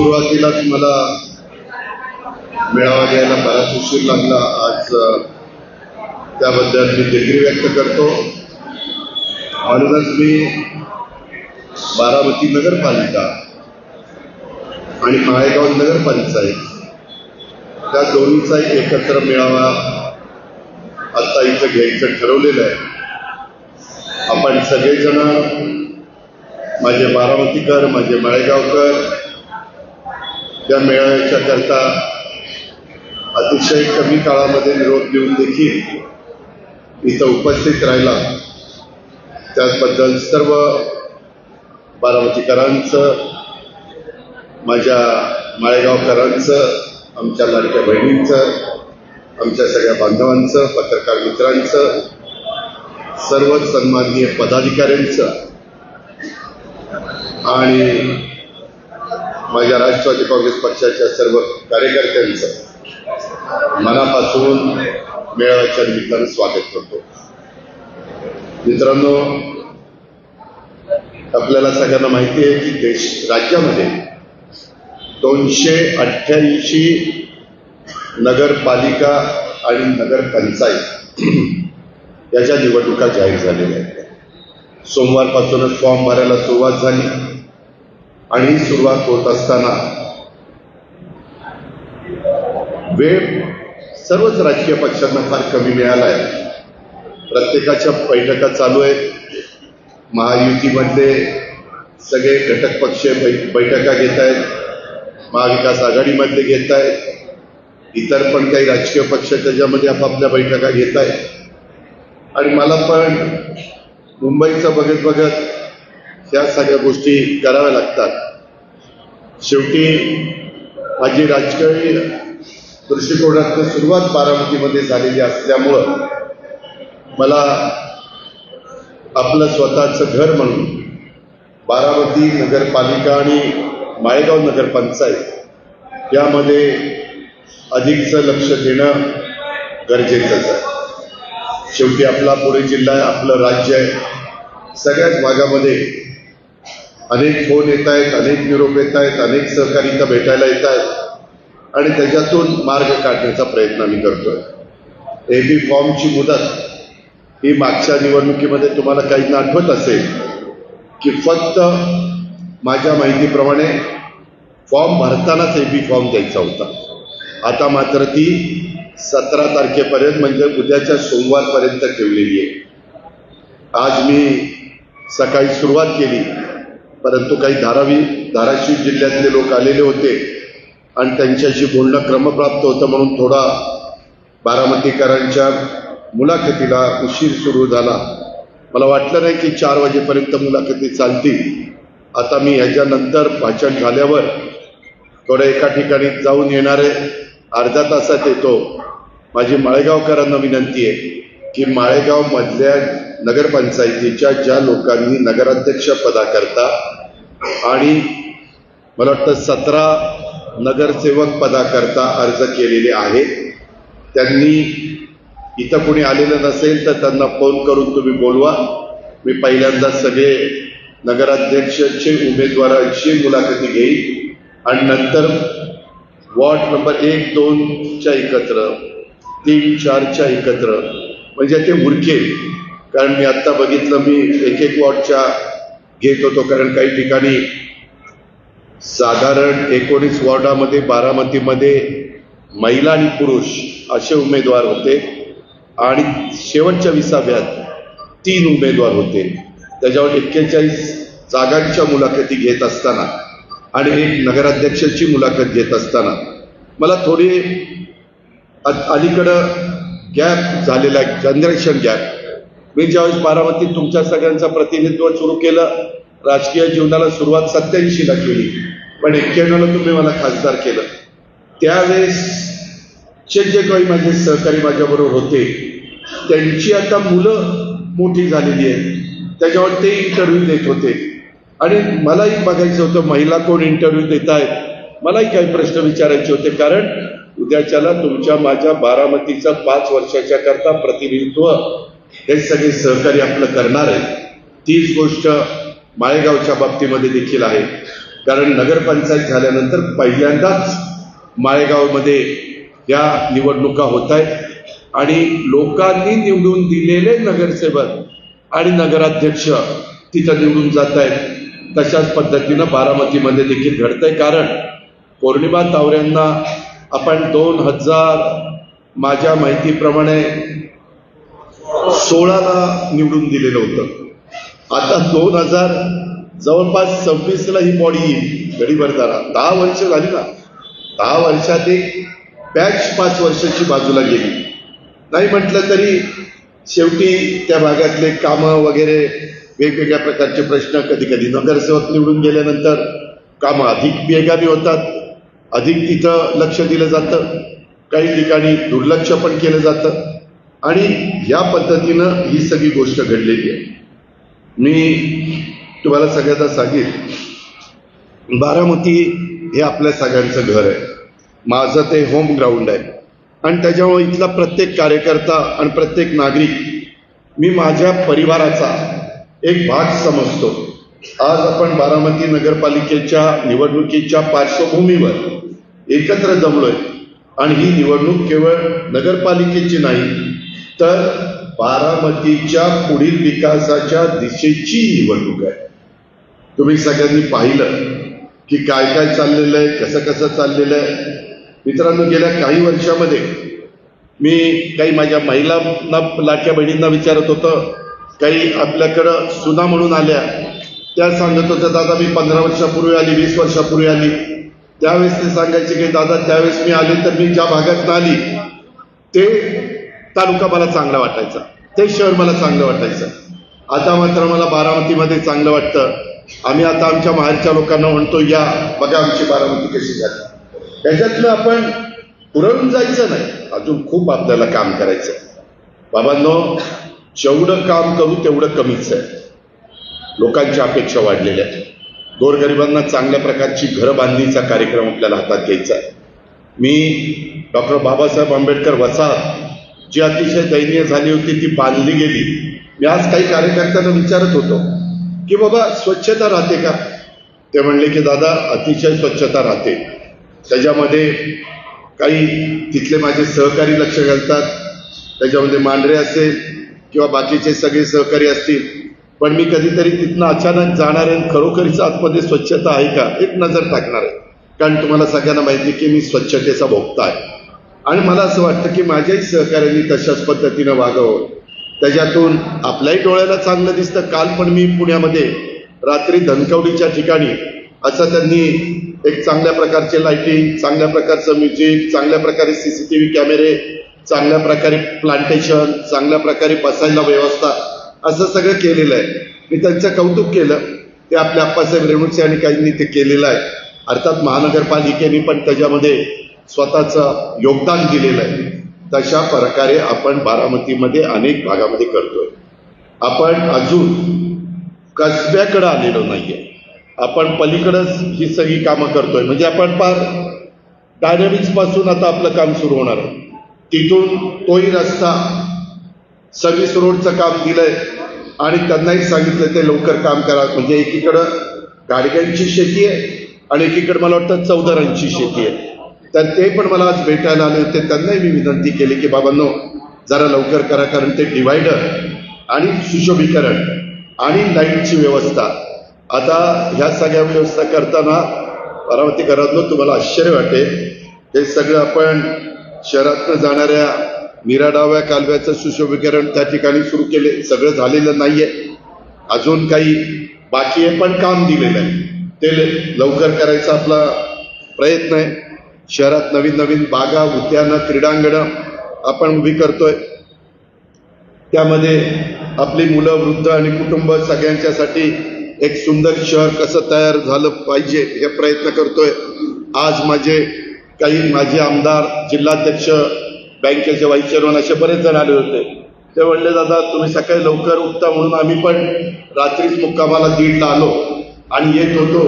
सुरुवातीलाच मला मेळावा घ्यायला बराच उशीर लागला आज, त्याबद्दल मी दिलगिरी व्यक्त करतो. म्हणूनच मी बारामती नगरपालिका आणि माळेगाव नगरपंचायत त्या दोन्हीचा एकत्र मेळावा आता इथं घ्यायचं ठरवलेलं आहे. आपण सगळेजण, माझे बारामतीकर, माझे माळेगावकर, त्या मेळाव्याच्या करता अतिशय कमी काळामध्ये निरोप देऊन देखील इथं उपस्थित राहिला. त्याबद्दल सर्व बारामतीकरांचं, माझ्या माळेगावकरांचं, आमच्या लाडक्या बहिणींचं, आमच्या सगळ्या बांधवांचं, पत्रकार मित्रांचं, सर्व सन्माननीय पदाधिकाऱ्यांचं आणि माझ्या राष्ट्रवादी काँग्रेस पक्षाच्या सर्व कार्यकर्त्यांचं मनापासून मेळाव्याच्या निमित्तानं स्वागत करतो. मित्रांनो, आपल्याला सगळ्यांना माहिती आहे की राज्यामध्ये 288 नगरपालिका आणि नगरपंचायत याच्या निवडणुका जाहीर झालेल्या आहेत. सोमवारपासूनच फॉर्म भरायला सुरुवात झाली आणि सुरुवात होत असताना वेळ सर्वच राजकीय पक्षांना फार कमी मिळाला आहे. प्रत्येकाच्या बैठका चालू आहेत. महायुतीमधले सगळे घटक पक्ष बैठका घेत आहेत, महाविकास आघाडीमध्ये घेत आहेत, इतर पण काही राजकीय पक्ष त्याच्यामध्ये आपापल्या बैठका घेत आहेत. आणि मला पण मुंबईचं बघत बघत ह्या सगळ्या गोष्टी कराव्या लागतात. शेवटी माझी राजकीय दृष्टिकोनातून सुरुवात बारामतीमध्ये झालेली असल्यामुळं मला आपलं स्वतःचं घर म्हणून बारामती नगरपालिका आणि माळेगाव नगरपंचायत यामध्ये अधिकचं लक्ष देणं गरजेचंच आहे. शेवटी आपला पुणे जिल्हा आहे, आपलं राज्य आहे. सगळ्याच भागामध्ये अनेक फोन येत आहेत, अनेक निरोप येत आहेत, अनेक सहकारी इथं भेटायला येत आहेत आणि त्याच्यातून मार्ग काढण्याचा प्रयत्न आम्ही करतोय. एबी फॉर्मची मुदत ही मागच्या निवडणुकीमध्ये तुम्हाला काहींना आठवत असेल की फक्त माझ्या माहितीप्रमाणे फॉर्म भरतानाच एबी फॉर्म द्यायचा होता. आता मात्र ती 17 तारखेपर्यंत म्हणजे उद्याच्या सोमवारपर्यंत ठेवलेली आहे. आज मी सकाळी सुरुवात केली, परंतु काही धाराशिव जिल्ह्यातले लोक आलेले होते आणि त्यांच्याशी बोलणं क्रमप्राप्त होतं म्हणून थोडा बारामतीकरांच्या मुलाखतीला उशीर सुरू झाला. मला वाटलं नाही की 4 वाजेपर्यंत मुलाखती चालतील. आता मी ह्याच्यानंतर भाषण झाल्यावर थोडं एका ठिकाणी जाऊन येणारे, अर्ध्या तासात येतो. माझी माळेगावकरांना विनंती आहे की माळेगावमधल्या नगरपंचायतीच्या ज्या लोकांनी नगराध्यक्ष पदाकरता आणि मला वाटतं 17 नगरसेवक पदाकरता अर्ज केलेले आहेत, त्यांनी इथं कोणी आलेलं नसेल तर त्यांना फोन करून तुम्ही बोलवा. मी पहिल्यांदा सगळे नगराध्यक्षाचे उमेदवारांची मुलाखती घेईन आणि नंतर वॉर्ड नंबर 1, 2च्या एकत्र, 3, 4च्या एकत्र, म्हणजे ते उरकेल. कारण मी आत्ता बघितलं, मी एक वॉर्डच्या घेत होतो, कारण काही ठिकाणी साधारण 19 वॉर्डामध्ये बारामतीमध्ये महिला आणि पुरुष असे उमेदवार होते आणि शेवटच्या 20व्यात 3 उमेदवार होते. त्याच्यावर 41 जागांच्या मुलाखती घेत असताना आणि 1 नगराध्यक्षाची मुलाखत घेत असताना मला थोडी अलीकडं गॅप झालेला आहे, जनरेशन गॅप. मी ज्यावेळेस बारामतीत तुमच्या सगळ्यांचं प्रतिनिधित्व सुरू केलं, राजकीय जीवनाला सुरुवात 87ला केली, पण 91ला तुम्ही मला खासदार केलं. त्यावेळेसचे जे काही माझे सहकारी माझ्याबरोबर होते त्यांची आता मुलं मोठी झालेली आहेत, त्याच्यावर ते इंटरव्ह्यू देत होते आणि मलाही बघायचं होतं महिला कोण इंटरव्ह्यू देत आहेत. मलाही काही प्रश्न विचारायचे होते, कारण उद्याच्याला तुमच्या माझ्या बारामतीचं 5 वर्षाच्या करता प्रतिनिधित्व हे सगळे सहकारी आपलं करणार आहेत. तीच गोष्ट माळेगावच्या बाबतीमध्ये देखील आहे. कारण नगरपंचायत झाल्यानंतर पहिल्यांदाच माळेगावमध्ये या निवडणुका होत आहेत आणि लोकांनी निवडून दिलेले नगरसेवक आणि नगराध्यक्ष तिथं निवडून जात आहेत। तशाच पद्धतीनं बारामतीमध्ये देखील घडतंय, कारण पौर्णिमा तावरेंना आपण 2000 माझ्या माहितीप्रमाणे 16ला निवडून दिलेलं होतं। आता 2000 जवळपास 26ला ही बॉडी येईल। गडीभर जरा 10 वर्ष झाली ना, 10 वर्षात एक पॅच 5 वर्षाची बाजूला गेली। नाही म्हटलं तरी शेवटी त्या भागातले कामं वगैरे वेगवेगळ्या प्रकारचे प्रश्न, कधी कधी नगरसेवक निवडून गेल्यानंतर कामं अधिक वेगाने होतात, अधिक तिथं लक्ष दिलं जातं, काही ठिकाणी दुर्लक्ष पण केलं जातं आणि या पद्धतीनं ही सगळी गोष्ट घडलेली आहे। मी तुम्हाला सगळ्यांना सांगेन, बारामती हे आपल्या सगळ्यांचं घर आहे, माझं ते होम ग्राउंड आहे आणि त्याच्यामुळे इथला प्रत्येक कार्यकर्ता आणि प्रत्येक नागरिक मी माझ्या परिवाराचा एक भाग समजतो। आज आपण बारामती नगरपालिकेच्या निवडणुकीच्या पार्श्वभूमीवर एकत्र जमलोय आणि ही निवडणूक केवळ नगरपालिकेची नाही तर बारामतीच्या पुढील विकासाच्या दिशेची निवडणूक आहे। तुम्ही सगळ्यांनी पाहिलं की काय काय चाललेलं आहे, कसं कसं चाललेलं आहे। मित्रांनो, गेल्या काही वर्षामध्ये मी काही माझ्या महिलांना, लाडक्या बहिणींना विचारत होतं, काही आपल्याकडं सुना म्हणून आल्या, त्या सांगत होत्या दादा मी 15 वर्षापूर्वी आली, 20 वर्षापूर्वी आली। त्यावेळेस ते सांगायचे की दादा त्यावेळेस मी आले तर मी ज्या भागातून आली ते तालुका मला चांगला वाटायचा, ते शहर मला चांगलं वाटायचं। आता मात्र मला बारामतीमध्ये चांगलं वाटतं। आम्ही आता आमच्या माहेरच्या लोकांना म्हणतो या बघा आमची बारामती कशी झाली। त्याच्यातलं आपण पुरवून जायचं नाही, अजून खूप आपल्याला काम करायचं। बाबांनो, जेवढं काम करू तेवढं कमीच आहे। लोकांच्या अपेक्षा वाढलेल्या आहेत। गोरगरिबांना चांगल्या प्रकारची घरं बांधणीचा कार्यक्रम आपल्याला हातात घ्यायचा आहे। मी डॉक्टर बाबासाहेब आंबेडकर वसाहत जी अतिशय दयनीय झाली होती ती बांधली गेली। मी आज काही कार्यकर्त्यांना विचारत होतो की बाबा स्वच्छता राहते का? ते म्हणले की दादा अतिशय स्वच्छता राहते, त्याच्यामध्ये काही तिथले माझे सहकारी लक्ष घालतात, त्याच्यामध्ये मांढरे असेल किंवा बाकीचे सगळे सहकारी असतील, पण मी कधीतरी तिथनं अचानक जाणार आहे, खरोखरीच आतमध्ये स्वच्छता आहे का एक नजर टाकणार आहे। कारण तुम्हाला सगळ्यांना माहिती की मी स्वच्छतेचा भोक्ता आहे आणि मला असं वाटतं की माझ्याही सहकार्यांनी तशाच पद्धतीनं वागावं, त्याच्यातून आपल्याही डोळ्याला चांगलं दिसतं। काल पण मी पुण्यामध्ये रात्री धनकवडीच्या ठिकाणी असं त्यांनी एक चांगल्या प्रकारचे लाइटिंग, चांगल्या प्रकारचं म्युझिक, चांगल्या प्रकारे CCTV कॅमेरे, चांगल्या प्रकारे प्लांटेशन, चांगल्या प्रकारे बसायला व्यवस्था, असं सगळं केलेलं आहे। मी त्यांचं कौतुक केलं, ते आपल्या आप्पासाहेब रेणुके आणि काहींनी ते केलेलं आहे। अर्थात महानगरपालिकेने पण त्याच्यामध्ये स्वतःचं योगदान दिलेलं आहे। तशा प्रकारे आपण बारामतीमध्ये अनेक भागामध्ये करतोय। आपण अजून कसब्याकडे आलेलो नाहीये, आपण पलीकडच ही सगळी कामं करतोय। म्हणजे आपण फार डायनॅमिक्स पासून आता आपलं काम सुरू होणार आहे, तिथून तोही रस्ता सर्व्हिस रोडचं काम दिलंय आणि त्यांनाही सांगितलं ते लवकर काम करा। म्हणजे एकीकडं गाडग्यांची शेती आहे आणि एकीकडे मला वाटतं चौधरांची शेती आहे, तर ते पण मला आज भेटायला आले होते। त्यांनाही मी विनंती केली की बाबांनो जरा लवकर करा, कारण ते डिवायडर आणि सुशोभीकरण आणि लाईटची व्यवस्था, आता ह्या सगळ्या व्यवस्था करताना बारामतीकरांनो तुम्हाला आश्चर्य वाटेल, हे सगळं आपण शहरातनं जाणाऱ्या मीरा कालव्याचं सुशोभीकरण त्या ठिकाणी सुरू केले, सगळं झालेलं नाहीये, अजून काही बाकी आहे, पण काम दिलेलं आहे, ते लवकर करायचा आपला प्रयत्न आहे। शहरात नवीन नवीन बागा, उद्यानं, क्रीडांगणं आपण उभी करतोय, त्यामध्ये आपली मुलं, वृद्ध आणि कुटुंब सगळ्यांच्यासाठी एक सुंदर शहर कसं तयार झालं पाहिजे हे प्रयत्न करतोय। आज माझे आमदार, जिल्हाध्यक्ष, बँकेचे व्हाईस चेअरमन असे बरेच जण आले होते। ते म्हणले दादा तुम्ही सकाळी लवकर उठता म्हणून आम्ही पण रात्रीच मुक्कामाला 1:30ला आलो आणि येत होतो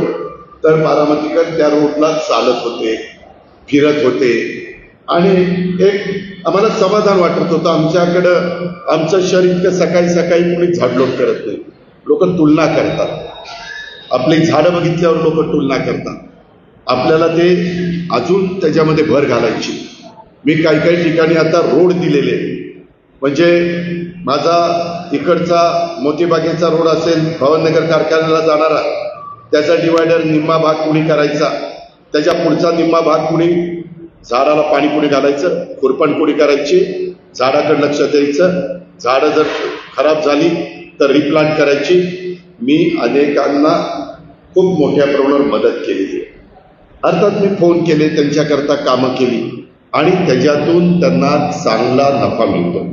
तर बारामतीकर त्या रोडला चालत होते, फिरत होते आणि एक आम्हाला समाधान वाटत होतं। आमचं शहर इतकं सकाळी सकाळी कोणी झाडलोट करत नाही, लोक तुलना करतात। आपली झाडं बघितल्यावर लोक तुलना करतात. आपल्याला ते अजून त्याच्यामध्ये भर घालायची. मी काही काही ठिकाणी आता रोड दिलेले, म्हणजे माझा इकडचा मोतीबागेचा रोड असेल भवननगर कारखान्याला जाणारा, त्याचा डिवायडर निम्मा भाग कुणी करायचा, त्याच्या पुढचा निम्मा भाग कुणी झाडाला पाणी कुणी घालायचं, खुरपण कुणी करायची, झाडाकडे लक्ष द्यायचं, झाडं जर खराब झाली तर रिप्लांट करायची. मी अनेकांना खूप मोठ्या प्रमाणावर मदत केलेली आहे. अर्थात मी फोन केले, त्यांच्याकरता कामं केली आणि त्याच्यातून त्यांना चांगला नफा मिळतो.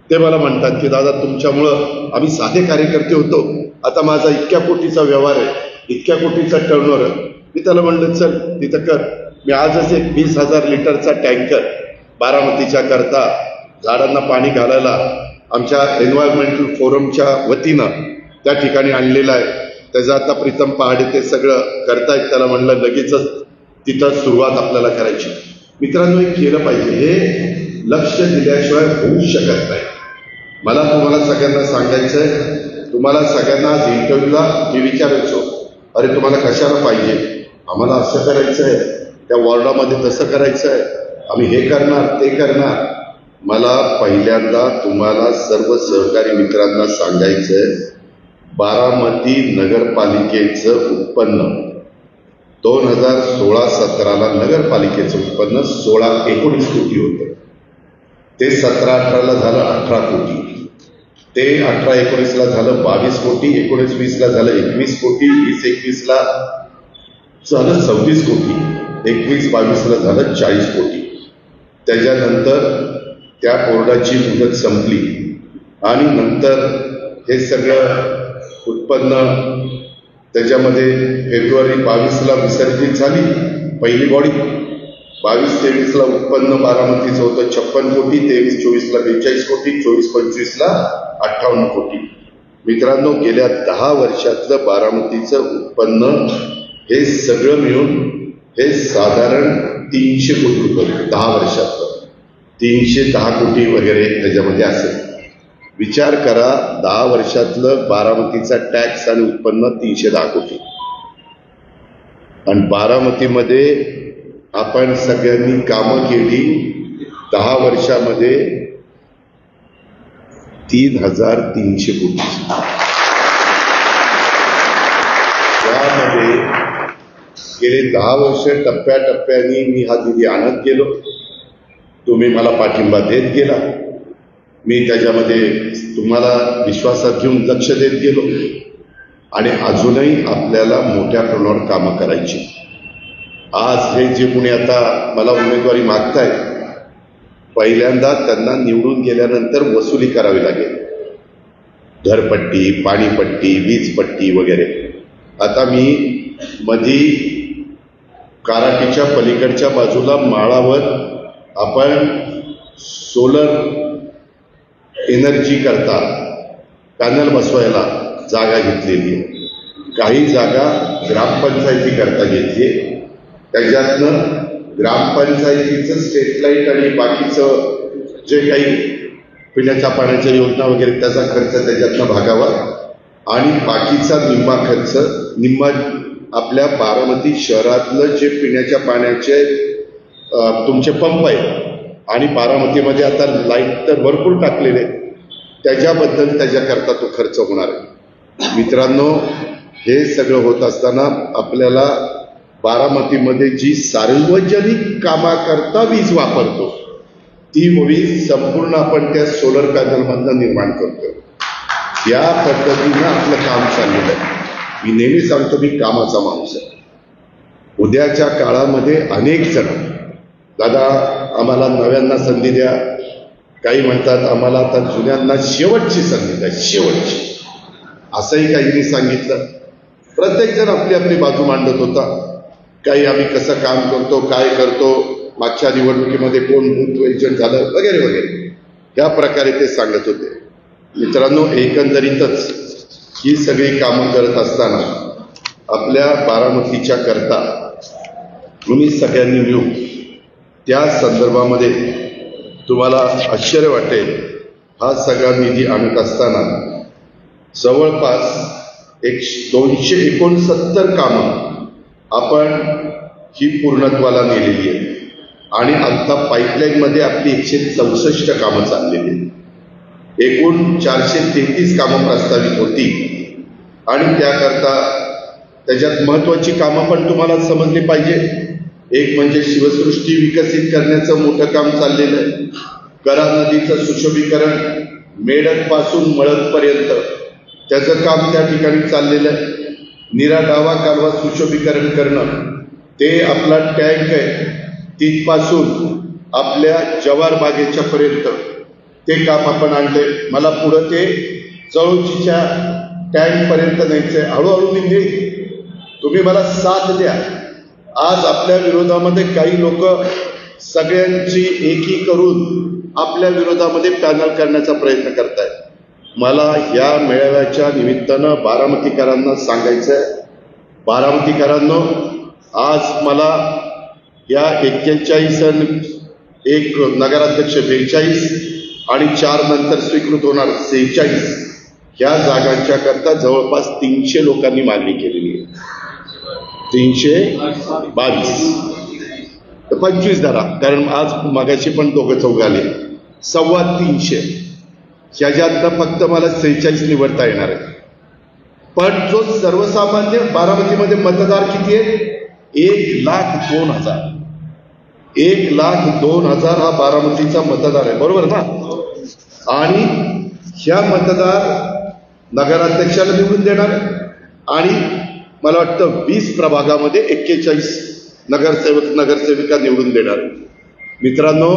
ते मला म्हणतात की दादा तुमच्यामुळं आम्ही साधे कार्यकर्ते होतो, आता माझा इतक्या कोटीचा व्यवहार आहे, इतक्या कोटीचा टर्नओव्हर आहे. मी त्याला म्हणलं चल तिथं कर. मी आजच एक 20,000 लिटरचा टँकर बारामतीच्या करता झाडांना पाणी घालायला आमच्या एन्व्हायरमेंटल फोरमच्या वतीनं त्या ठिकाणी आणलेलं आहे. त्याचं आता प्रीतम पहाडे ते सगळं करतायत. त्याला म्हणलं लगेचच तिथं सुरुवात आपल्याला करायची. मित्रांनो, हे केलं पाहिजे. हे लक्ष दिल्याशिवाय होऊ शकत नाही. मला तुम्हाला सगळ्यांना सांगायचंय, तुम्हाला सगळ्यांना आज इंटरव्ह्यूला मी विचारायचो, अरे तुम्हाला कशाला पाहिजे, आम्हाला असं करायचं आहे, त्या वॉर्डामध्ये तसं करायचं आहे, आम्ही हे करणार ते करणार. मला पहिल्यांदा तुम्हाला सर्व सहकारी मित्रांना सांगायचंय, बारामती नगरपालिकेचं उत्पन्न 2016-17 नगरपालिकेचं उत्पन्न 16-19 कोटी होतं. ते 17-18 झालं 18 कोटी, ते 18-19 झालं 22 कोटी, 19-20 झालं 21 कोटी, 20-21 झालं 26 कोटी, 21-22 झालं 40 कोटी. त्याच्यानंतर त्या बोर्डाची मुदत संपली आणि नंतर हे सगळं उत्पन्न त्याच्यामध्ये फेब्रुवारी 22 विसर्जित झाली पहिली बॉडी. 22-23 उत्पन्न बारामतीचं होतं 56 कोटी, 23-24 42 कोटी, 24-25 58 कोटी. मित्रांनो, गेल्या 10 वर्षातलं बारामतीचं उत्पन्न हे सगळं मिळून हे साधारण 300 कोटी रुपये. 10 वर्षातलं 310 कोटी वगैरे त्याच्यामध्ये असेल. विचार करा, 10 वर्षातलं बारामतीचा टॅक्स आणि उत्पन्न 310 कोटी. आणि बारामतीमध्ये आपण सगळ्यांनी कामं केली 10 वर्षामध्ये 3,300 कोटी. त्यामध्ये गेले 10 वर्ष टप्प्याटप्प्याने मी हा निधी आणत गेलो. तुम्ही मला पाठिंबा देत गेला. मी त्याच्यामध्ये तुम्हाला विश्वासात घेऊन लक्ष देत गेलो आणि अजूनही आपल्याला मोठ्या प्रमाणावर कामं करायची. आज हे जे कोणी आता मला उमेदवारी मागताय, पहिल्यांदा त्यांना निवडून गेल्यानंतर वसुली करावी लागेल. घरपट्टी, पाणीपट्टी, वीजपट्टी वगैरे. आता मी मधी काराटीच्या पलीकडच्या बाजूला माळावर आपण सोलर एनर्जी करता पॅनल बसवायला जागा घेतलेली आहे. काही जागा ग्रामपंचायती करता घेतली. त्याच्यातनं ग्रामपंचायतीचं स्ट्रीट लाईट आणि बाकीचं जे काही पिण्याच्या पाण्याच्या योजना वगैरे त्याचा खर्च त्याच्यातनं भागावा आणि बाकीचा निम्मा खर्च आपल्या बारामती शहरातलं जे पिण्याच्या पाण्याचे तुमचे पंप आहेत आणि बारामतीमध्ये आता लाईट तर भरपूर टाकलेले, त्याच्याबद्दल त्याच्याकरता तो खर्च होणार आहे. मित्रांनो, हे सगळं होत असताना आपल्याला बारामतीमध्ये जी सार्वजनिक कामाकरता वीज वापरतो ती वीज संपूर्ण आपण त्या सोलर पॅनलमधनं निर्माण करतो. या पद्धतीनं आपलं काम चाललेलं आहे. मी नेहमी सांगतो, मी कामाचा माणूस आहे. उद्याच्या काळामध्ये अनेक जण, दादा आम्हाला नव्यांना संधी द्या, काही म्हणतात आम्हाला आता जुन्यांना शेवटची संधी द्या, शेवटची, असंही काहींनी सांगितलं. प्रत्येक जण आपली आपली बाजू मांडत होता. काही आम्ही कसं काम करतो, काय करतो, मागच्या निवडणुकीमध्ये कोण बूथ एजंट झालं वगैरे वगैरे, या प्रकारे ते सांगत होते. मित्रांनो, एकंदरीतच ही सगळी कामं करत असताना आपल्या बारामतीच्या करता तुम्ही सगळ्यांनी मिळून त्या संदर्भामध्ये तुम्हाला आश्चर्य वाटेल, हा सगळा निधी आणत असताना जवळपास 269 कामं आपण ही पूर्णत्वाला नेलेली आहेत आणि आता पाईपलाईनमध्ये आपली 164 कामं चाललेली आहेत. एकूण 433 कामं प्रस्तावित होती आणि त्याकरता त्याच्यात महत्वाची कामं पण तुम्हाला समजली पाहिजे. एक म्हणजे शिवसृष्टी विकसित करण्याचं मोठं काम चाललेलं आहे. करा नदीचं सुशोभीकरण मेडकपासून मळदपर्यंत त्याचं काम त्या ठिकाणी चाललेलं आहे. नीरा डावा कालवा सुशोभीकरण करणं, ते आपला टँक आहे तिथपासून आपल्या जवार बागेच्या पर्यंत ते काम आपण आणले. मला पुढं ते जळोचीच्या टँक पर्यंत न्यायचंय. हळूहळू मी तुम्ही मला साथ द्या. आज आपल्या विरोधामध्ये काही लोक सगळ्यांची एकी करून आपल्या विरोधामध्ये पॅनल करण्याचा प्रयत्न करतायत. मला या मेळाव्याच्या निमित्तानं बारामतीकरांना सांगायचंय, बारामतीकरांनो, आज मला या 41 एक नगराध्यक्ष 42 आणि 4 नंतर स्वीकृत होणार 46 ह्या जागांच्या करता जवळपास 300 लोकांनी मागणी केलेली आहे. 322 तर 25 धरा, कारण आज मागाशी पण दोघं चौघ आले. 325 ह्याच्यातनं फक्त मला 46 निवडता येणार आहे. पण जो सर्वसामान्य बारामतीमध्ये मतदार किती आहे? 1,02,000. 1,02,000 हा बारामतीचा मतदार आहे, बरोबर ना? आणि ह्या मतदार नगराध्यक्षाला निवडून देणार आणि मला वाटतं 20 प्रभागामध्ये 41 नगरसेविका निवडून देणार. मित्रांनो,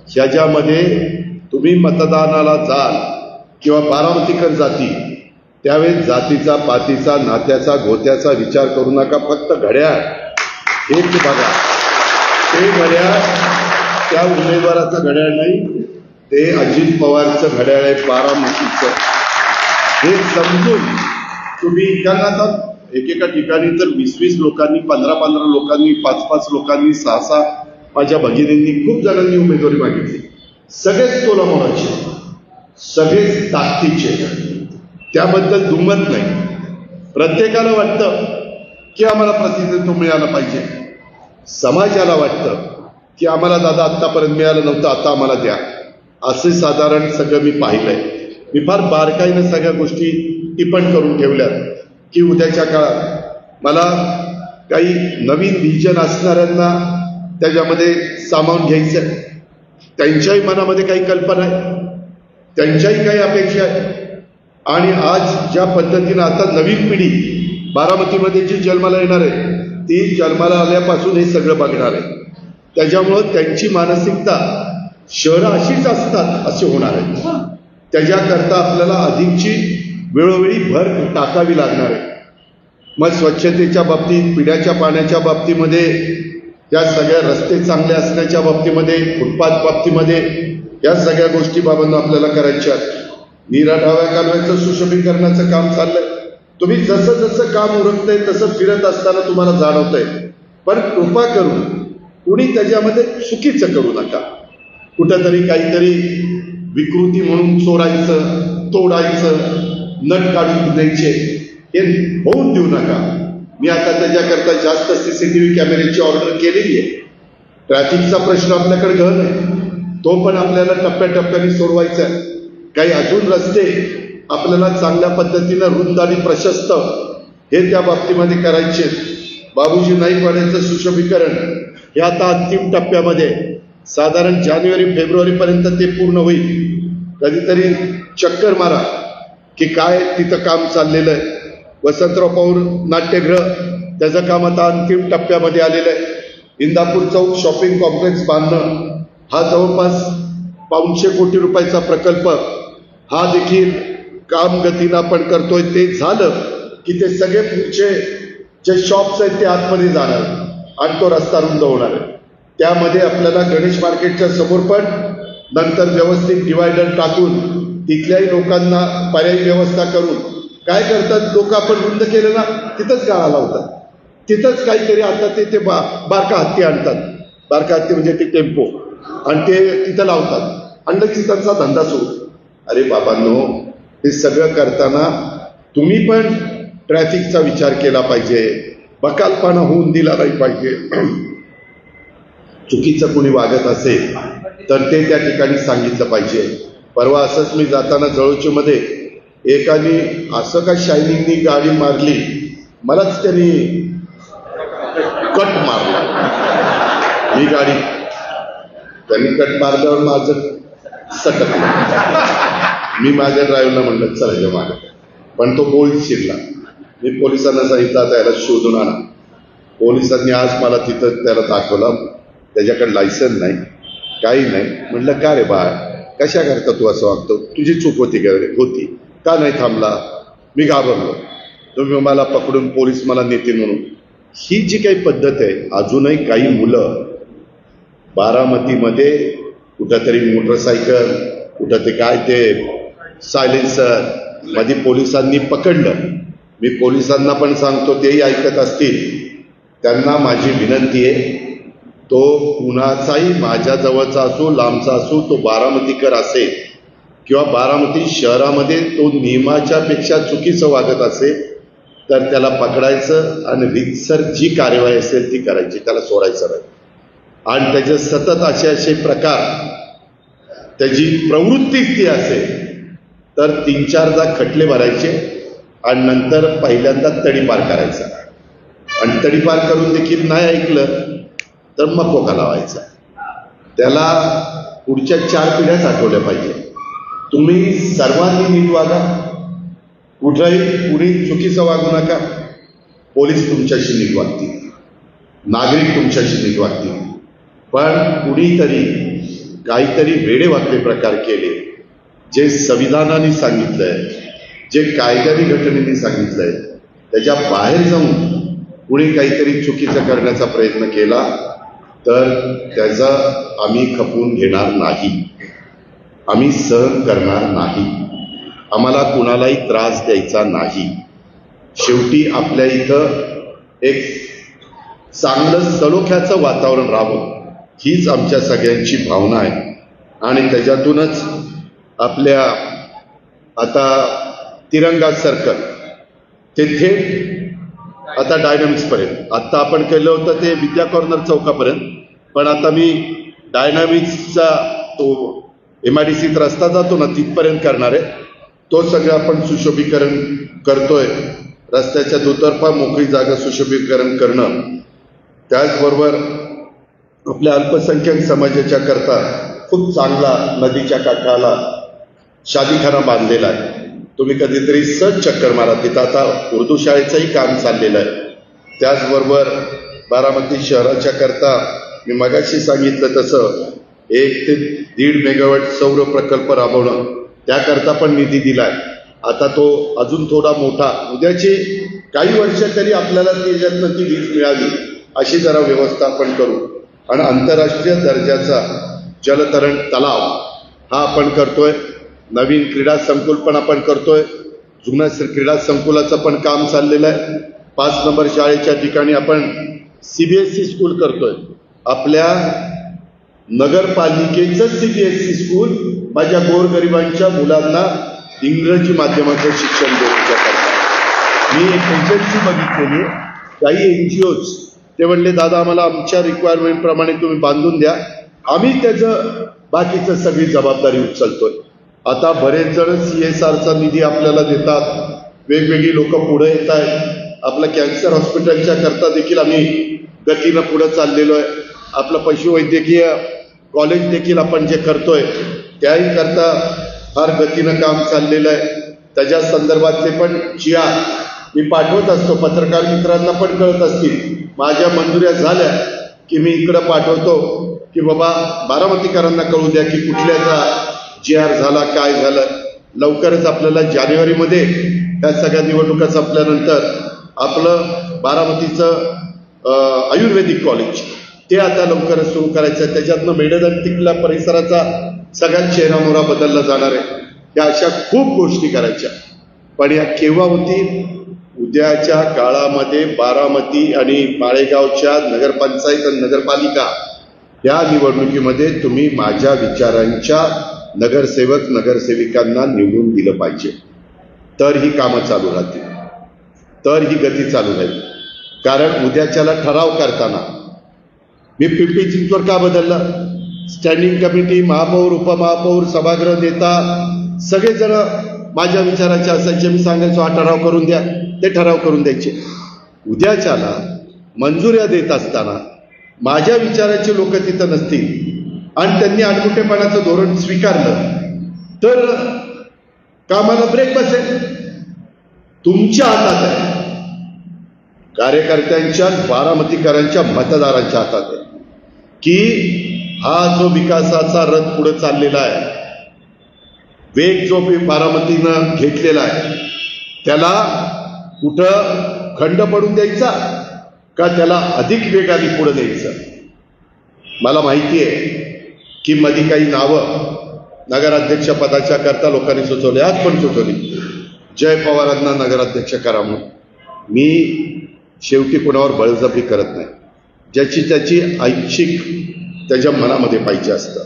ह्याच्यामध्ये तुम्ही मतदानाला जाल किंवा बारामतीकर जाती त्यावेळेस जातीचा, पातीचा, नात्याचा, गोत्याचा विचार करू नका. फक्त घड्याळ हेच बघा. ते घड्याळ त्या उमेदवाराचं घड्याळ नाही, ते अजित पवारचं घड्याळ आहे बारामतीचं. हे समजून तुम्ही, कारण आता एकेका ठिकाणी तर 20 लोकांनी, 15 लोकांनी, 5 लोकांनी, 6 माझ्या भगिनींनी, खूप जणांनी उमेदवारी मागितली. सगळेच तोलामोलाचे, सगळेच ताकदीचे, त्याबद्दल दुमत नाही. प्रत्येकाला वाटतं की आम्हाला प्रतिनिधित्व मिळालं पाहिजे. समाजाला वाटतं की आम्हाला दादा आत्तापर्यंत मिळालं नव्हतं, आता आम्हाला द्या. असे साधारण सगळं मी पाहिलंय. मी फार बारकाईनं सगळ्या गोष्टी टिपण करून ठेवल्यात की उद्याच्या काळात मला काही नवीन व्हिजन असणाऱ्यांना त्याच्यामध्ये सामावून घ्यायचं आहे. त्यांच्याही मनामध्ये काही कल्पना आहे, त्यांच्याही काही अपेक्षा आहे. आणि आज ज्या पद्धतीनं आता नवीन पिढी बारामतीमध्ये जी जन्माला येणार आहे, ती जन्माला आल्यापासून हे सगळं बघणार आहे. त्याच्यामुळं त्यांची मानसिकता शहरं अशीच असतात असे होणार आहे. त्याच्याकरता आपल्याला अधिकची वेळोवेळी भर टाकावी लागणार आहे. मग स्वच्छतेच्या बाबतीत, पिण्याच्या पाण्याच्या बाबतीमध्ये, या सगळ्या रस्ते चांगले असण्याच्या बाबतीमध्ये, फुटपाथ बाबतीमध्ये, या सगळ्या गोष्टी बाबतीत आपल्याला करायच्या. नीरा डाव्या कालव्याचं सुशोभीकरणाचं काम चाललंय. तुम्ही जसं जसं काम उरकतंय तसं फिरत असताना तुम्हाला जाणवतंय. पण कृपा करून कुणी त्याच्यामध्ये चुकीचं करू नका. कुठंतरी काहीतरी विकृती म्हणून चोरायचं, तोडायचं, नट काढून द्यायचे, हे होऊन देऊ नका. मी आता त्याच्याकरता जास्त CCTV कॅमेऱ्याची ऑर्डर केलेली आहे. ट्रॅफिकचा प्रश्न आपल्याकडे गहन आहे, तो पण आपल्याला टप्प्याटप्प्याने सोडवायचा आहे. काही अजून रस्ते आपल्याला चांगल्या पद्धतीनं रुंद आणि प्रशस्त हे त्या बाबतीमध्ये करायचे. बाबूजी नाईकवाड्याचं सुशोभीकरण हे आता अंतिम टप्प्यामध्ये, साधारण जानेवारी-फेब्रुवारी पर्यंत ते पूर्ण होईल. कधीतरी चक्कर मारा की काय तिथं काम चाललेलं आहे. वसंतराव पौर नाट्यगृह त्याचं काम आता अंतिम टप्प्यामध्ये आलेलं आहे. इंदापूर चौक शॉपिंग कॉम्प्लेक्स बांधणं हा जवळपास 500 कोटी रुपयाचा प्रकल्प, हा देखील काम गतीनं आपण करतोय. ते झालं की ते सगळे पुढचे जे शॉप्स आहेत ते आतमध्ये जाणार आणि तो रस्ता रुंद होणार आहे. त्यामध्ये आपल्याला गणेश मार्केटच्या समोर पण नंतर व्यवस्थित डिवायडर टाकून तिथल्याही लोकांना पर्यायी व्यवस्था करून, काय करतात लोक, आपण रुंद केलं ना तिथंच गाळा लावतात, तिथंच काहीतरी आता ते बारका हत्ती आणतात. बारका हत्ती म्हणजे ते टेम्पो, आणि ते तिथं लावतात आणि लगेच त्यांचा धंदा सुरू. अरे बाबांनो, हे सगळं करताना तुम्ही पण ट्रॅफिकचा विचार केला पाहिजे, बकालपणा होऊन दिला नाही पाहिजे. चुकीचं कोणी वागत असेल तर ते त्या ठिकाणी सांगितलं पाहिजे. परवा असंच मी जाताना जळोचीमध्ये एकाने असं का शायनिंगनी गाडी मारली, मलाच त्यांनी कट मारला. मी गाडी त्यांनी कट मारल्यावर माझं सटकलं. मी माझ्या ड्रायव्हरला म्हणलं चला मागे, पण तो बोल्ट शिरला. मी पोलिसांना सांगितलं आता याला शोधून आणा. पोलिसांनी आज मला तिथं त्याला दाखवलं, त्याच्याकडे लायसन नाही, काही नाही. म्हटलं का रे बाळ, कशा करता तू असं वागतो, तुझी चूक होती का? होती. का नाही थांबला? मी घाबरलो, तुम्ही मला पकडून पोलीस मला नेतील म्हणून. ही जी काही पद्धत आहे, अजूनही काही मुलं बारामतीमध्ये कुठंतरी मोटरसायकल, कुठं ते काय ते सायलेन्सर मध्ये पोलिसांनी पकडलं. मी पोलिसांना पण सांगतो, तेही ऐकत असतील, त्यांना माझी विनंती आहे, तो कुणाचाही माझ्या जवळचा असो लांबचा असो, तो बारामतीकर असेल किंवा बारामती शहरामध्ये तो नियमाच्या पेक्षा चुकीचं वागत असेल तर त्याला पकडायचं आणि रीतसर जी कार्यवाही असेल ती करायची, त्याला सोडायचं नाही. आणि त्याचे सतत असे प्रकार, त्याची प्रवृत्ती ती असेल तर 3-4दा खटले भरायचे आणि नंतर पहिल्यांदा तडीपार करायचा. आणि तडीपार करून देखील नाही ऐकलं तर मग कोका लावायचा. त्याला पुढच्या 4 पिढ्याच आठवल्या पाहिजे. तुम्ही सर्वांनी नीट वागा, कुणी चुकीचं वागू नका. पोलीस तुमच्याशी नीट वागतील, नागरिक तुमच्याशी नीट वागतील. पण कुणीतरी काहीतरी वेडेवाकडे प्रकार केले, जे संविधानाने सांगितलंय, जे कायद्याने घटनेने सांगितलंय, त्याच्या बाहेर जाऊन कुणी काहीतरी चुकीचं करण्याचा प्रयत्न केला तर त्याचा आम्ही खपवून घेणार नाही, आम्ही सहन करणार नाही. आम्हाला कुणालाही त्रास द्यायचा नाही. शेवटी आपल्या इथं एक चांगलं सलोख्याचं वातावरण राहावं हीच आमच्या सगळ्यांची भावना आहे. आणि त्याच्यातूनच आपल्या आता तिरंगा सर्कल ते थेट आता डायनामिक्सपर्यंत, आत्ता आपण केलं होतं ते विद्या कॉर्नर चौकापर्यंत, पण आता मी डायनामिक्सचा तो MIDCत रस्ता जातो ना तिथपर्यंत करणार आहे. तो सगळं आपण सुशोभीकरण करतोय, रस्त्याच्या दुतर्फा मोकळी जागा सुशोभीकरण करणं. त्याचबरोबर आपल्या अल्पसंख्याक समाजाच्या करता खूप चांगला नदीच्या काठाला शादीखाना बांधलेला आहे. तुम्ही कधीतरी सहज चक्कर मारा, तिथं आता उर्दू शाळेचंही काम चाललेलं आहे. त्याचबरोबर बारामती शहराच्या करता मी मगाशी सांगितलं तसं 1 ते 1.5 मेगावॅट सौर प्रकल्प राबवणं, त्याकरता पण निधी दिलाय. आता तो अजून थोडा मोठा, उद्याची काही वर्ष तरी आपल्याला त्याच्यातनं ती वीज मिळावी अशी जरा व्यवस्था आपण करू. आणि आंतरराष्ट्रीय दर्जाचा जलतरण तलाव हा आपण करतोय. नवीन क्रीडा संकुल पण आपण करतोय. जुन्या क्रीडा संकुलाचं पण काम चाललेलं आहे. 5 नंबर शाळेच्या ठिकाणी आपण CBSE स्कूल करतोय. आपल्या नगरपालिकेचं CBSE स्कूल माझ्या गोरगरिबांच्या मुलांना इंग्रजी माध्यमाचं शिक्षण देण्याच्या करता मी एक एजन्सी बघितलेली. काही NGOज ते म्हणले दादा आम्हाला आमच्या रिक्वायरमेंट प्रमाणे तुम्ही बांधून द्या, आम्ही त्याचं बाकीचं सगळी जबाबदारी उचलतोय. आता बरेच जण CSRचा निधी आपल्याला देतात, वेगवेगळी लोक पुढे येत आहेत. आपलं कॅन्सर हॉस्पिटलच्या करता देखील आम्ही गतीनं पुढे चाललेलो आहे. आपलं पशुवैद्यकीय कॉलेज देखील आपण जे करतोय त्याही करता फार गतीनं काम चाललेलं आहे. त्याच्या संदर्भातले पण GR मी पाठवत असतो, पत्रकार मित्रांना पण कळत असतील. माझ्या मंजुऱ्या झाल्या की मी इकडं पाठवतो की बाबा बारामतीकरांना कळू द्या की कुठल्याचा GR झाला, काय झालं. लवकरच आपल्याला जानेवारीमध्ये त्या सगळ्या निवडणुका संपल्यानंतर आपलं बारामतीचं आयुर्वेदिक कॉलेज ते आता लवकरच सुरू करायचं. त्याच्यातनं मेडेदन तिकल्या परिसराचा सगळ्यात चेहरामोहरा बदलला जाणार आहे. या अशा खूप गोष्टी करायच्या, पण या केव्हा होतील? उद्याच्या काळामध्ये बारामती आणि माळेगावच्या नगरपंचायत आणि नगरपालिका या निवडणुकीमध्ये तुम्ही माझ्या विचारांच्या नगरसेवक नगरसेविकांना निवडून दिलं पाहिजे, तर ही कामं चालू राहतील. तर ही गती चालू राहील. कारण उद्याच्याला ठराव करताना मी पिंपरी चिंचवड का बदललं, स्टँडिंग कमिटी, महापौर, उपमहापौर, सभागृह नेता सगळेजण माझ्या विचाराचे असायचे. मी सांगायचो हा ठराव करून द्या, ते ठराव करून द्यायचे. उद्याच्याला मंजुऱ्या देत असताना माझ्या विचाराचे लोक तिथं नसतील आणि त्यांनी अडकुटेपणाचं धोरण स्वीकारलं तर कामाला ब्रेक बसेल. तुमच्या हातात आहे, कार्यकर्त्यांच्या, बारामतीकरांच्या, मतदारांच्या हातात आहे की हा जो विकासाचा रथ पुढे चाललेला आहे, वेग जो बारामतीनं घेतलेला आहे, त्याला कुठं खंड पडून द्यायचा का त्याला अधिक वेगाने पुढे द्यायचं. मला माहिती आहे की मध्ये काही नावं नगराध्यक्ष पदाच्या करता लोकांनी सुचवले, आज पण सुचवली, जय पवारांना नगराध्यक्ष करा म्हणून. मी शेवटी कोणावर बळजबरी करत नाही. ज्याची त्याची ऐच्छिक त्याच्या मनामध्ये पाहिजे असतं.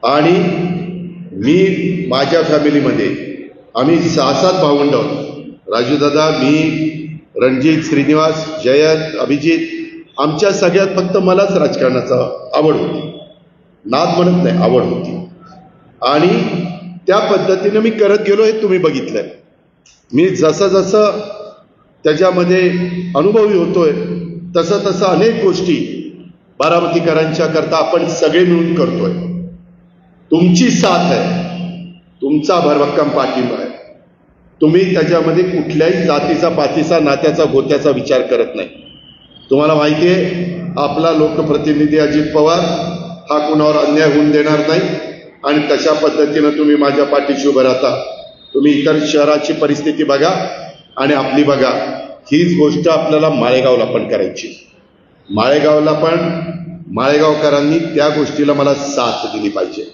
आणि मी माझ्या फॅमिलीमध्ये आम्ही 6-7 भावंड, राजूदादा, मी, रणजित, श्रीनिवास, जयंत, अभिजित, आमच्या सगळ्यात फक्त मलाच राजकारणाचा आवड होती. नाद म्हणत नाही, आवड होती. आणि त्या पद्धतीनं मी करत गेलो हे तुम्ही बघितलंय. मी जसं जसं त्याच्यामध्ये अनुभवी होतोय तसं तसं अनेक गोष्टी बारामतीकरांच्या करता आपण सगळे मिळून करतोय. तुमची साथ आहे, तुमचा भरभक्कम पाठिंबा आहे. तुम्ही त्याच्यामध्ये कुठल्याही जातीचा, पातीचा, नात्याचा, गोत्याचा विचार करत नाही. तुम्हाला माहिती आहे आपला लोकप्रतिनिधी अजित पवार हा कुणावर अन्याय होऊन देणार नाही आणि तशा पद्धतीनं तुम्ही माझ्या पाठीशी उभं राहता. तुम्ही इतर शहराची परिस्थिती बघा आणि आपली बघा. हीच गोष्ट आपल्याला माळेगावला पण करायची. माळेगावला पण माळेगावकरांनी त्या गोष्टीला मला साथ दिली पाहिजे.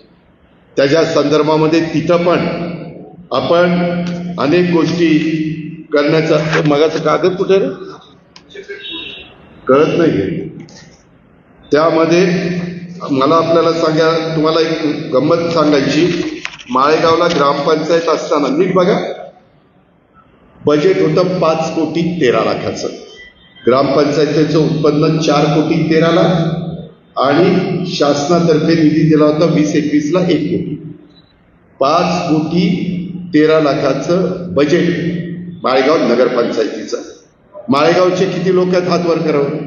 त्याच्या संदर्भामध्ये तिथं पण आपण अनेक गोष्टी करण्याचा. मगाचं कागद कुठे रे कळत नाही. त्यामध्ये मला आपल्याला तुम्हाला एक गंमत सांगायची. माळेगावला ग्रामपंचायत असताना नीट बघा, बजेट होतं 5,13,00,000. ग्रामपंचायतीचं उत्पन्न 4,13,00,000 आणि शासनातर्फे निधी दिला होता 20-21ला 1 कोटी. 5,13,00,000 बजेट माळेगाव नगरपंचायतीचं. माळेगावचे किती लोक आहेत हात वर करावं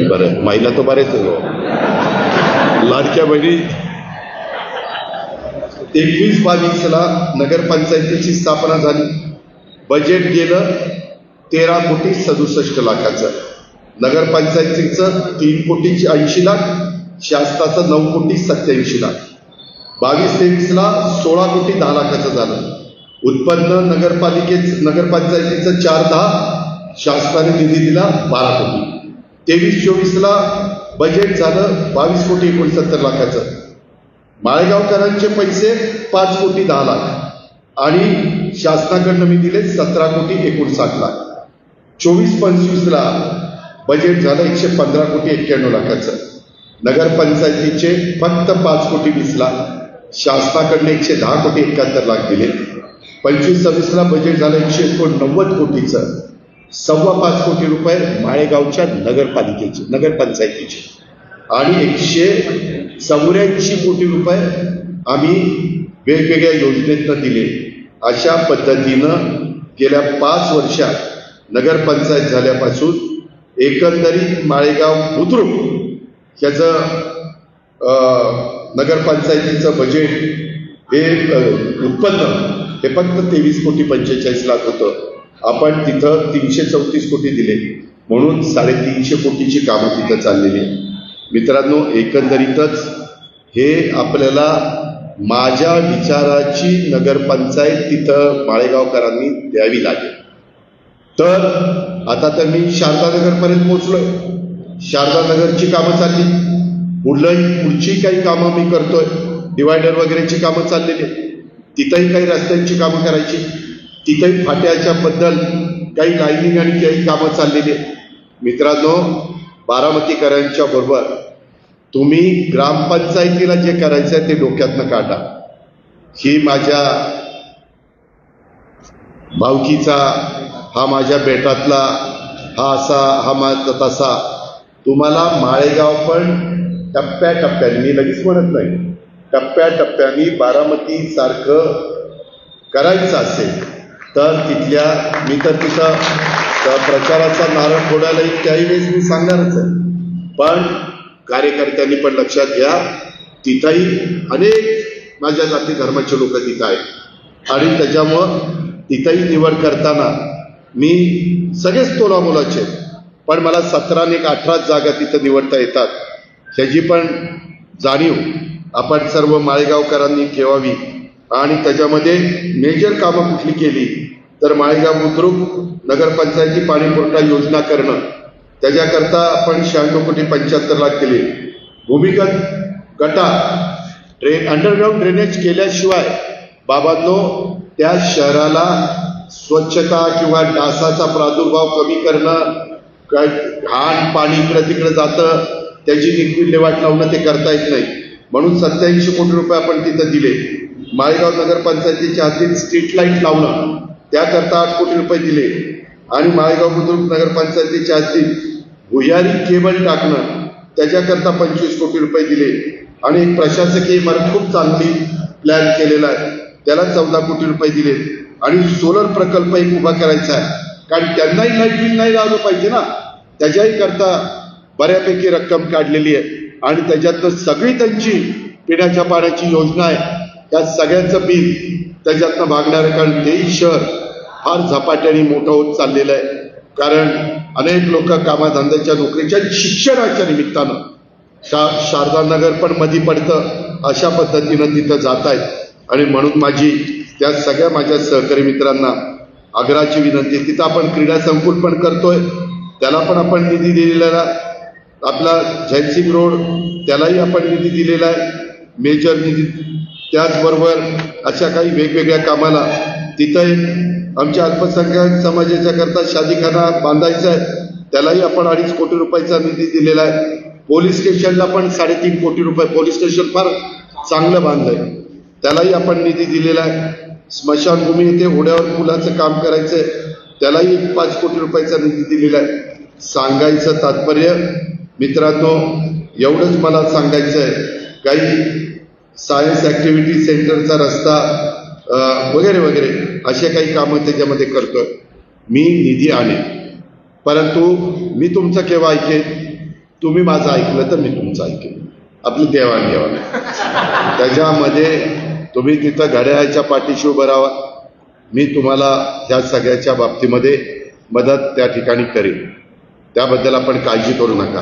बरं. महिला तो बरेच लाडक्या बहिणी. 21-22ला नगरपंचायतीची स्थापना झाली. बजेट गेलं 13,67,00,000. नगरपंचायतीचं 3,80,00,000, शासनाचं 9,87,00,000. 22-23ला 16,10,00,000 झालं उत्पन्न. नगरपंचायतीचं 4,10, शासनाने निधी दिला 12 कोटी. 23-24ला बजेट झालं 22,69,00,000. माळेगावकरांचे पैसे 5,10,00,000 आणि शासनाकडनं मी दिले 17,59,00,000. 24-25ला बजेट झालं 115,91,00,000. नगरपंचायतीचे फक्त 5,20,00,000, शासनाकडनं 110,71,00,000 दिले. 25-26ला बजेट झालं 189 कोटीचं. 5.25 कोटी रुपये माळेगावच्या नगरपालिकेचे, नगरपंचायतीचे. आणि 184 कोटी रुपये आम्ही वेगवेगळ्या योजनेतनं दिले. अशा पद्धतीनं गेल्या 5 वर्षात नगरपंचायत झाल्यापासून एकंदरीत माळेगाव बुद्रुक ह्याचं नगरपंचायतीचं बजेट हे उत्पन्न हे फक्त 23,45,00,000 होतं. आपण तिथं 334 कोटी दिले म्हणून 350 कोटीची कामं तिथं चाललेली आहे. मित्रांनो, एकंदरीतच हे आपल्याला माझ्या विचाराची नगरपंचायत तिथं माळेगावकरांनी द्यावी लागेल. तर आता तर मी शारदानगरपर्यंत पोहोचलोय. शारदानगरची कामं चालली. पुढची काही कामं मी करतोय. डिवायडर वगैरेची कामं चाललेली. तिथंही काही रस्त्यांची कामं करायची. तिथंही फाट्याच्या बद्दल काही लाईनिंग आणि काही कामं चाललेली. मित्रांनो, बारामतीकरांच्या बरोबर तुम्ही ग्रामपंचायतीला जे करायचं आहे ते डोक्यातनं काढा. ही माझ्या भावकीचा हा माझ्या बेटातला, हा असा, हा माझा तसा. तुम्हाला माळेगाव पण टप्प्याटप्प्याने, मी लगेच म्हणत नाही, टप्प्याटप्प्याने बारामती सारखं करायचं असेल तर तिथल्या, मी तर तिथं प्रचाराचा नारळ फोडायला त्याही वेळेस मी सांगणारच आहे, पण कार्यकर्त्यांनी पण लक्षात घ्या, तिथंही अनेक माझ्या जाती धर्माचे लोक तिथं आहेत आणि त्याच्यामुळं तिथंही निवड करताना मी सगळेच तोलामोलाचे, पण मला 17 आणि 18 जागा तिथं निवडता येतात, ह्याची पण जाणीव आपण सर्व माळेगावकरांनी ठेवावी. आणि त्याच्यामध्ये मेजर कामं कुठली केली तर माळेगाव बुद्रुक नगरपंचायती पाणीपुरवठा योजना करणं, त्याच्याकरता आपण 96,75 लाख दिले. भूमिगत गटार अंडरग्राऊंड ड्रेनेज केल्याशिवाय बाबांनो त्या शहराला स्वच्छता किंवा डासाचा प्रादुर्भाव कमी करणं, घाण पाणी इकडं तिकडं जातं त्याची विल्हेवाट लावणं ते करता येत नाही, म्हणून 87 कोटी रुपये आपण तिथं दिले. माळेगाव नगरपंचायतीच्या हद्दीत स्ट्रीट लाईट लावणं त्याकरता 8 कोटी रुपये दिले आणि माळेगाव बुद्रुक नगरपंचायतीच्या हद्दीत भुयारी केबल टाकणं त्याच्याकरता 25 कोटी रुपये दिले आणि एक प्रशासकीय इमारत खूप चांगली प्लॅन केलेला आहे त्याला 14 कोटी रुपये दिले आणि सोलर प्रकल्प एक उभा करायचा आहे, कारण त्यांनाही लाईट बिल नाही लावलं पाहिजे ना, त्याच्याही करता बऱ्यापैकी रक्कम काढलेली आहे आणि त्याच्यातनं सगळी त्यांची पिण्याच्या पाण्याची योजना आहे, त्या सगळ्यांचं बिल त्याच्यातनं भागणार आहे, कारण तेही शहर फार झपाट्याने मोठं होत चाललेलं आहे, कारण अनेक लोक कामाधंद्याच्या नोकरीच्या शिक्षणाच्या निमित्तानं शारदानगर पण मधी पडतं अशा पद्धतीनं तिथं जात आहेत आणि म्हणून माझी त्या सगळ्या माझ्या सहकारी मित्रांना आग्रहाची विनंती, तिथं आपण क्रीडा संकुल पण करतोय, त्याला पण आपण निधी दिलेला, आपला जयसिंग रोड त्यालाही आपण निधी दिलेला आहे, मेजर निधी. त्याचबरोबर अशा काही वेगवेगळ्या कामाला तिथं आमच्या अल्पसंख्याक समाजाच्या करता शादीखाना बांधायचा आहे, त्यालाही आपण 2.5 कोटी रुपयाचा निधी दिलेला आहे. पोलीस स्टेशनला पण 3.5 कोटी रुपये, पोलीस स्टेशन फार चांगलं बांधलंय, त्यालाही आपण निधी दिलेला आहे. स्मशानभूमी इथे ओढ्यावर पुलाचं काम करायचंय, त्यालाही 5 कोटी रुपयाचा निधी दिलेला आहे. सांगायचं तात्पर्य मित्रांनो एवढंच मला सांगायचं आहे, काही सायन्स ॲक्टिव्हिटी सेंटरचा रस्ता वगैरे वगैरे असे काही कामं त्याच्यामध्ये करतोय. मी निधी आणेन, परंतु मी तुमचं केव्हा ऐकेन, तुम्ही माझं ऐकलं तर मी तुमचं ऐकेन, आपली देवाणघेवाण. त्याच्यामध्ये तुम्ही तिथं घड्याळाच्या पाठीशी उभं राहा, मी तुम्हाला ह्या सगळ्याच्या बाबतीमध्ये मदत त्या ठिकाणी करेन, त्याबद्दल आपण काळजी करू नका.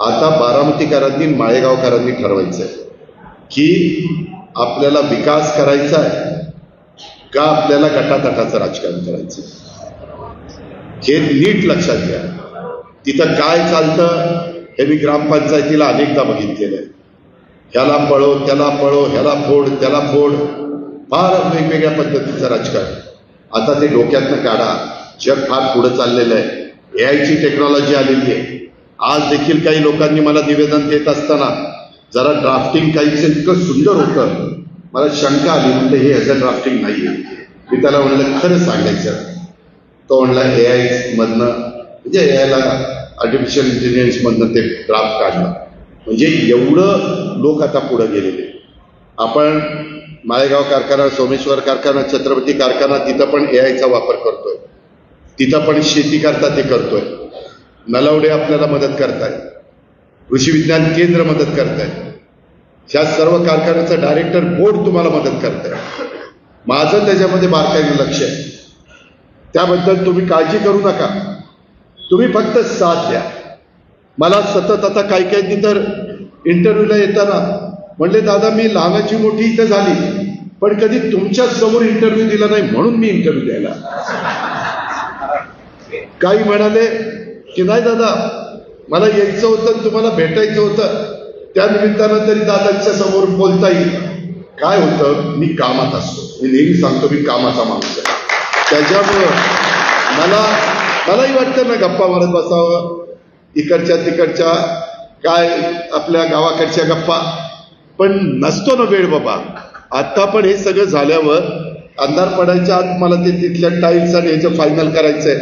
आता बारामतीकरांनी माळेगावकरांनी ठरवायचं आहे की आपल्याला विकास करायचा आहे का आपल्याला गटातटाचं राजकारण करायचं, हे नीट लक्षात घ्या. तिथं काय चालतं हे मी ग्रामपंचायतीला अनेकदा बघितलेलं आहे, ह्याला पळो त्याला पळो, ह्याला फोड त्याला फोड, फार वेगवेगळ्या पद्धतीचं राजकारण. आता ते डोक्यातनं काढा, जग फार पुढं चाललेलं आहे, AI ची टेक्नॉलॉजी आलेली आहे. आज देखील काही लोकांनी मला निवेदन देत असताना जरा ड्राफ्टिंग काहीचं इतकं सुंदर होतं, मला शंका आली, म्हणलं हे ह्याचं ड्राफ्टिंग नाही आहे. मी त्याला म्हणलं खरं सांगायचं, तो म्हणला AI मधनं, म्हणजे AIला आर्टिफिशियल इंटेलिजन्समधनं ते ड्राफ्ट काढलं. म्हणजे एवढं लोक आता पुढं गेलेले. आपण माळेगाव कारखाना, सोमेश्वर कारखाना, छत्रपती कारखाना तिथं पण AIचा वापर करतोय, तिथं पण शेती करता ते करतोय. नलवडे आपल्याला मदत करतायत, कृषी विज्ञान केंद्र मदत करतायत, ह्या सर्व कारखान्याचं डायरेक्टर बोर्ड तुम्हाला मदत करताय. माझं त्याच्यामध्ये बारकाईने लक्ष आहे, त्याबद्दल तुम्ही काळजी करू नका, तुम्ही फक्त साथ द्या. मला सतत आता काही तर इंटरव्ह्यूला येताना म्हणले दादा मी लहानाची मोठी इथं झाली पण कधी तुमच्या समोर इंटरव्ह्यू दिला नाही म्हणून मी इंटरव्ह्यू द्यायला. काही म्हणाले की नाही दादा मला यायचं होतं, तुम्हाला भेटायचं होतं, त्या निमित्तानं तरी दादांच्या समोर बोलता येईल. काय होतं, मी कामात असतो, मी नेहमी सांगतो मी कामाचा माणूस आहे, त्याच्यामुळं मलाही वाटतं ना गप्पा मारत बसावं, इकडच्या तिकडच्या काय आपल्या गावाकडच्या गप्पा, पण नसतो ना वेळ बाबा. आता पण हे सगळं झाल्यावर अंधार पडायच्या आत मला ते तिथल्या टाईल्स आणि याचं फायनल करायचंय.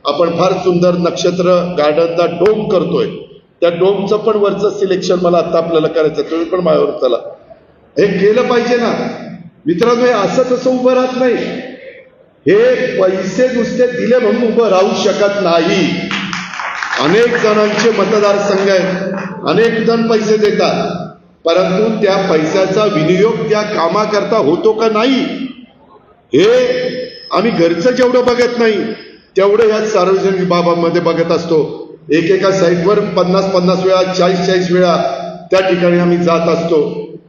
आपण फार सुंदर नक्षत्र गार्डनचा डोम करतोय, त्या डोमचं पण वरचं सिलेक्शन मला आता आपल्याला करायचं. तुम्ही पण माझ्यावर चला, हे केलं पाहिजे ना मित्रांनो. हे असं तसं उभं राहत नाही. हे पैसे नुसते दिले म्हणून उभं राहू शकत नाही. अनेक जणांचे मतदारसंघ आहेत, अनेक जण पैसे देतात, परंतु त्या पैशाचा विनियोग त्या कामाकरता होतो का नाही हे आम्ही घरचं जेवढं बघत नाही तेवढं या सार्वजनिक बाबांमध्ये बघत असतो. एकेका साईटवर 50-50 वेळा 40-40 वेळा त्या ठिकाणी आम्ही जात असतो.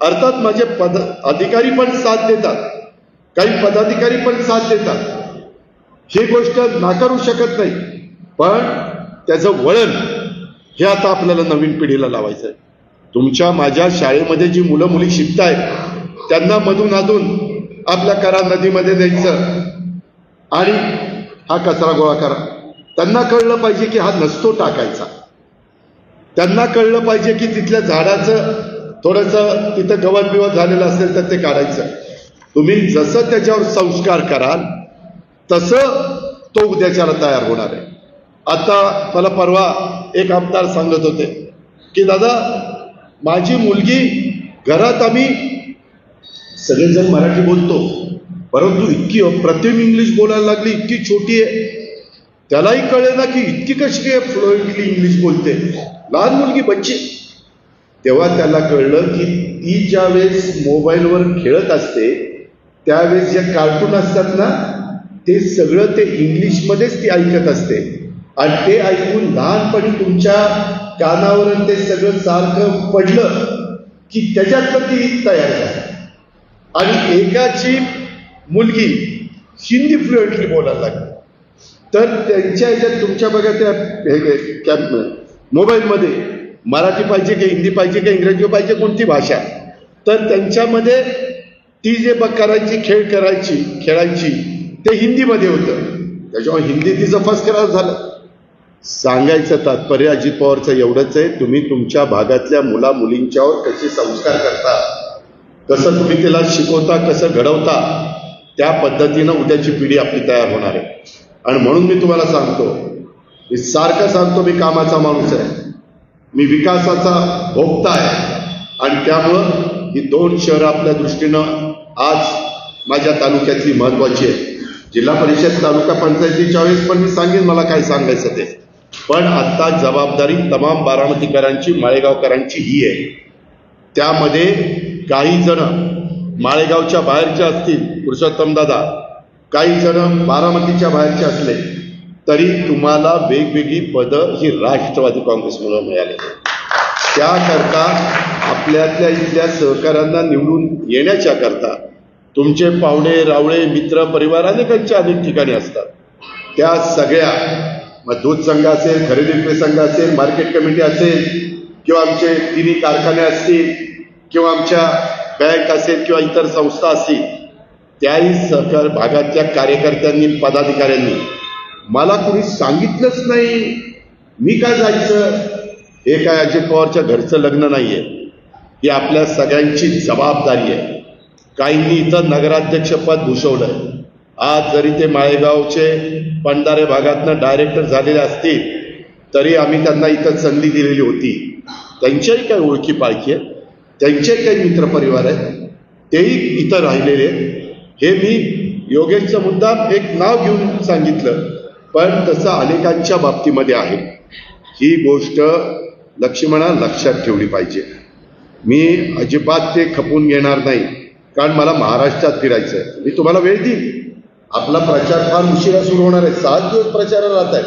अर्थात माझे अधिकारी पण साथ देतात, काही पदाधिकारी पण साथ देतात, ही गोष्ट नाकारू शकत नाही. पण त्याचं वळण हे आता आपल्याला नवीन पिढीला लावायचं आहे. तुमच्या माझ्या शाळेमध्ये जी मुलं मुली शिकतायत त्यांना मधून अधून आपल्या करा नदीमध्ये द्यायचं आणि हा कचरा गोळा करा. त्यांना कळलं पाहिजे की हा नसतो टाकायचा. त्यांना कळलं पाहिजे की तिथल्या झाडाचं थोडंसं तिथं गवत बिवत झालेलं असेल तर ते काढायचं. तुम्ही जसं त्याच्यावर संस्कार कराल तसं तो उद्याच्याला तयार होणार आहे. आता मला परवा एक आमदार सांगत होते की दादा माझी मुलगी, घरात आम्ही सगळेजण मराठी बोलतो परंतु इतकी अप्रतिम इंग्लिश बोलायला लागली, इतकी छोटी आहे, त्यालाही कळे ना की इतकी कशी काय फ्लुएंटली इंग्लिश बोलते, लहान मुलगी बच्ची. तेव्हा त्याला कळलं की ती ज्या वेळेस मोबाईलवर खेळत असते त्यावेळेस जे कार्टून असतात ना ते सगळं ते इंग्लिशमध्येच ती ऐकत असते आणि ते ऐकून लहानपणी तुमच्या कानावर ते सगळं सारखं पडलं की त्याच्यातलं ती तयार झाली. आणि एकाची मुलगी हिंदी फ्लुएंटली बोलायला लागली तर त्यांच्या ह्याच्यात तुमच्या बघा त्या मोबाईलमध्ये मराठी पाहिजे की हिंदी पाहिजे की इंग्रजी पाहिजे कोणती भाषा, तर त्यांच्यामध्ये ती जे करायची खेळायची ते हिंदीमध्ये होतं. त्याच्यामुळे हिंदी तिचं फर्स्ट क्लास झालं. सांगायचं तात्पर्य अजित पवारचं एवढंच आहे, तुम्ही तुमच्या भागातल्या मुला मुलींच्यावर कसे संस्कार करता, कसं तुम्ही त्याला शिकवता, कसं घडवता, त्या पद्धतीनं उद्याची पिढी आपली तयार होणार आहे. आणि म्हणून मी तुम्हाला सांगतो, मी सारखं सांगतो, मी कामाचा माणूस आहे, मी विकासाचा भोक्ता आहे आणि त्यामुळं ही 2 शहरं आपल्या दृष्टीनं आज माझ्या तालुक्यातली महत्वाची आहे. जिल्हा परिषद तालुका पंचायतीच्या वेळेस पण मी सांगेन मला काय सांगायचं ते, पण आता जबाबदारी तमाम बारामतीकरांची, माळेगावकरांची ही आहे. त्यामध्ये काही जण माळेगावच्या बाहेरचे असतील, पुरुषोत्तम दादा, काही जण बारामतीच्या बाहेरचे असले तरी तुम्हाला वेगवेगळी पदं ही राष्ट्रवादी काँग्रेसमुळे मिळाली. त्याकरता आपल्यातल्या इथल्या सहकाऱ्यांना निवडून येण्याच्या करता तुमचे पाहुणे रावळे मित्र परिवार अनेकांच्या अनेक ठिकाणी असतात. त्या सगळ्या मग दूध संघ असेल, खरेदी विक्री संघ असेल, मार्केट कमिटी असेल किंवा आमचे तिन्ही कारखाने असतील किंवा आमच्या बँक असेल किंवा इतर संस्था असतील, त्याही सहकार भागातल्या कार्यकर्त्यांनी पदाधिकाऱ्यांनी मला कुणी सांगितलंच नाही, मी काय जायचं. हे काय अजित पवारच्या घरचं लग्न नाहीये, ही आपल्या सगळ्यांची जबाबदारी आहे. काहींनी इथं नगराध्यक्षपद भूषवलंय. आज जरी ते माळेगावचे पंढारे भागातनं डायरेक्टर झालेले असतील तरी आम्ही त्यांना इथं संधी दिलेली होती. त्यांच्याही काही ओळखी पाळखी आहेत, त्यांचेही काही मित्रपरिवार आहेत, तेही इथं राहिलेले. हे मी योगेशचा मुद्दा एक नाव घेऊन सांगितलं, पण तसं अनेकांच्या बाबतीमध्ये आहे. ही गोष्ट लक्ष्मणा लक्षात ठेवली पाहिजे. मी अजिबात ते खपून घेणार नाही, कारण मला महाराष्ट्रात फिरायचं आहे. मी तुम्हाला वेळ देईन. आपला प्रचार फार उशिरा सुरू होणार आहे, 7 दिवस प्रचाराला राहत आहे.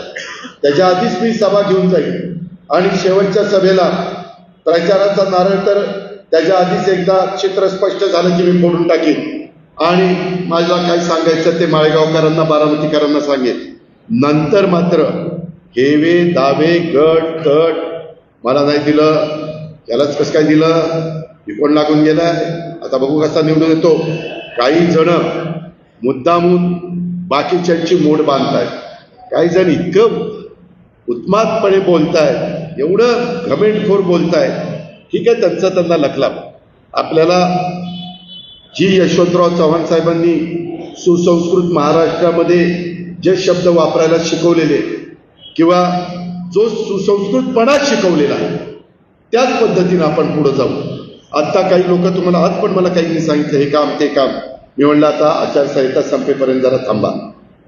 त्याच्या आधीच मी सभा घेऊन जाईल आणि शेवटच्या सभेला प्रचाराचा नारळ तर त्याच्या आधीच एकदा चित्र स्पष्ट झालं की मी फोडून टाकीन आणि माझ्या काय सांगायचं ते माळेगावकरांना, बारामतीकरांना सांगेन. नंतर मात्र हेवे दावे गट तट मला नाही दिलं, यालाच कसं काय दिलं, विकोण लागून गेलाय, आता बघू कसा निवडून येतो. काही जण मुद्दामून बाकीच्यांची मोड बांधतायत, काही जण इतकं उत्मादपणे बोलतायत, एवढं घमेंडखोर बोलतायत. ठीक आहे, त्यांना लखलाप. आपल्याला जी यशवंतराव चव्हाण साहेबांनी सुसंस्कृत महाराष्ट्रामध्ये जे शब्द वापरायला शिकवलेले किंवा जो सुसंस्कृतपणा शिकवलेला आहे त्याच पद्धतीने आपण पुढे जाऊ. आता काही लोक तुम्हाला आज पण मला काहींनी सांगितलं हे काम ते काम. मी म्हणलं आता आचारसंहिता संपेपर्यंत जरा थांबा.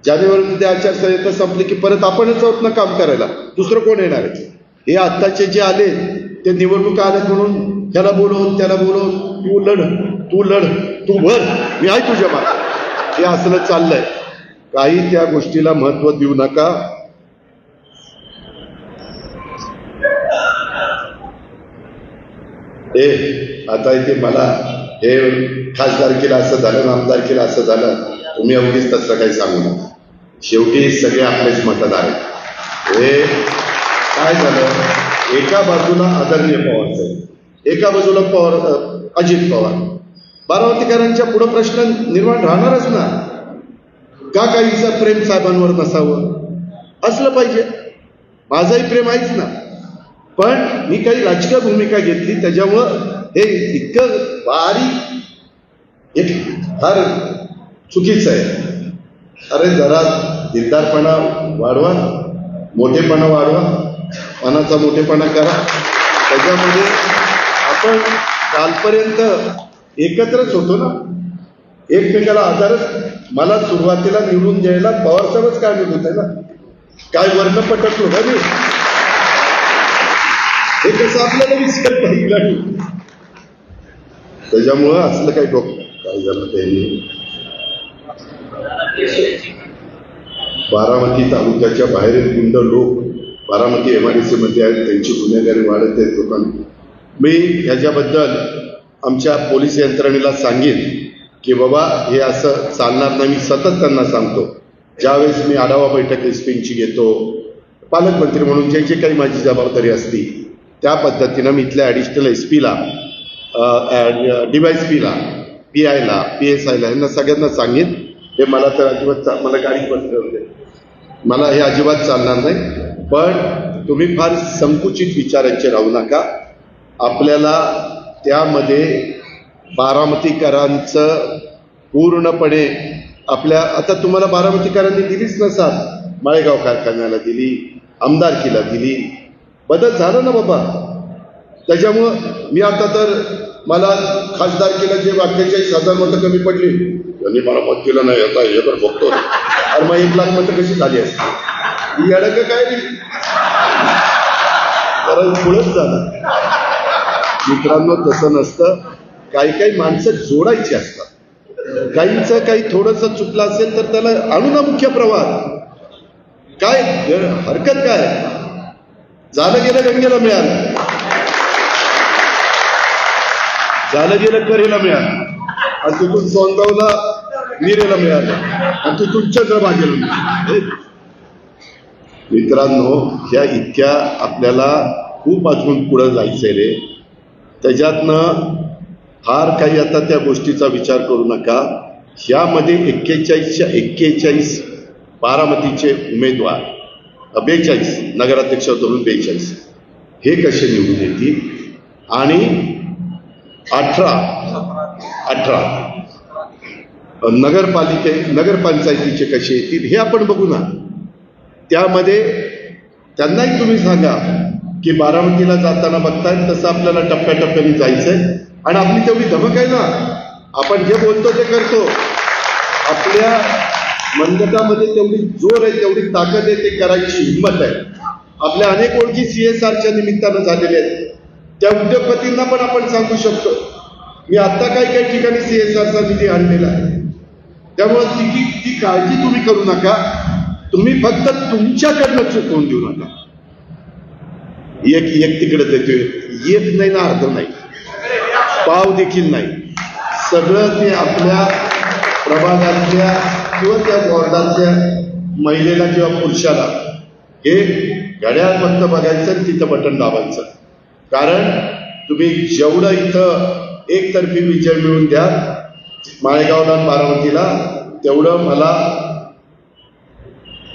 जानेवारीमध्ये आचारसंहिता संपली की परत आपणच आहोत ना काम करायला, दुसरं कोण येणार आहे? हे आत्ताचे जे आले ते निवडणुका आल्यात म्हणून त्याला बोलवून त्याला बोलवून तू लढ तू भर मी आहे तुझ्या मागे, हे असलं चाललंय. काही त्या गोष्टीला महत्व देऊ नका. आता इथे मला हे खासदार केलं असं झालं, आमदार केलं असं झालं, तुम्ही अवघीच तसं काही सांगू नका. शेवटी सगळे आपलेच मतदार आहेत. हे काय झालं, एका बाजूला आदरणीय पवार साहेब, एका बाजूला अजित पवार. बारामतीकरांच्या पुढे प्रश्न निर्माण राहणारच ना. का काहीचं प्रेम साहेबांवर नसावं? असलं पाहिजे. माझंही प्रेम आहेच ना, पण मी काही राजकीय भूमिका घेतली त्याच्यामुळं हे इतकं बारीक एक फार चुकीचं आहे. अरे जरा दिलदारपणा वाढवा, मोठेपणा वाढवा, मनाचा मोठेपणा करा. त्याच्यामध्ये आपण कालपर्यंत एकत्रच होतो ना, एकमेकाला आधारच. मला सुरुवातीला निवडून द्यायला पवारसाहेबच काय होत आहे ना, काय वर्ण पटकलो का मी, हे कसं आपल्याला विसरत नाही. त्याच्यामुळं असलं काही काय झालं त्यांनी बारामती तालुक्याच्या बाहेरील गुंड लोक बारामती MIDC मध्ये आहेत, त्यांची गुन्हेगारी वाढत आहेत लोकांना. मी ह्याच्याबद्दल आमच्या पोलीस यंत्रणेला सांगेन की बाबा हे असं चालणार नाही. मी सतत त्यांना सांगतो, ज्यावेळेस मी आढावा बैठक SPंची घेतो, पालकमंत्री म्हणून जे जे काही माझी जबाबदारी असती त्या पद्धतीनं मी इथल्या ॲडिशनल SPला, DYSPला, PIला, PSIला यांना सगळ्यांना सांगेन. हे मला तर अजिबात मला गाडी बसले मला हे अजिबात चालणार नाही. पण तुम्ही फार संकुचित विचारांचे राहू नका. आपल्याला त्यामध्ये बारामतीकरांचं पूर्णपणे आपल्या, आता तुम्हाला बारामतीकरांनी दिलीच नसाल, माळेगाव कारखान्याला दिली, आमदारकीला दिली, बदल झाला ना बाबा. त्याच्यामुळं मी आता तर मला खासदारकीला जे 42,000 मतं कमी पडली, त्यांनी मला मत केलं नाही, आता हे तर बघतो. अरे मग 1 लाख मतं कशी झाली असते? ही अडक काय नाही, कारण पुढंच झालं. मित्रांनो तसं नसतं. काही काही माणसं जोडायची असतात. काहींचं काही थोडंसं चुकलं असेल तर त्याला आणू ना मुख्य प्रवाहात. काय हरकत काय? झालं गेलं गंगेला मिळालं, झालं गेलं करेला मिळालं, आणि तिथून सोनगावला नीरेला मिळालं, आणि तिथून चंद्रभागेला मिळालं. मित्रांनो ह्या इतक्या आपल्याला खूप अजून पुढं जायचंय रे. त्याच्यातनं फार काही आता त्या गोष्टीचा विचार करू नका. ह्यामध्ये 41च्या 41 बारामतीचे उमेदवार, 42 नगराध्यक्ष धरून 42 हे कसे निवडून येतील, आणि 18 नगरपंचायतीचे कसे येतील हे आपण बघू ना. त्यामध्ये त्यांनाही तुम्ही सांगा की बारामतीला जाताना बघताय तसं आपल्याला टप्प्याटप्प्याने जायचंय, आणि आपली तेवढी धमक आहे ना, आपण जे बोलतो ते करतो. आपल्या मनगटामध्ये तेवढी जोर आहे, तेवढी ताकद आहे, ते करायची हिंमत आहे. आपल्या अनेक ओळखी CSRच्या निमित्तानं झालेल्या आहेत. त्या उद्योगपतींना पण आपण सांगू शकतो. मी आता काही ठिकाणी CSRचा निधी आणलेला आहे. त्यामुळे ती काळजी तुम्ही करू नका. तुम्ही फक्त तुमच्याकडनं चुकवून देऊ नका. एक तिकडे देतोय, येत नाही ना, अर्ध नाही, पाव देखील नाही. सगळं ते आपल्या प्रभागातल्या किंवा त्या वॉर्डातल्या महिलेला किंवा पुरुषाला हे घड्याळ फक्त बघायचं आणि तिथं बटन दाबायचं. कारण तुम्ही जेवढं इथं एकतर्फी विजय मिळवून द्या माळेगावला आणि बारामतीला, तेवढं मला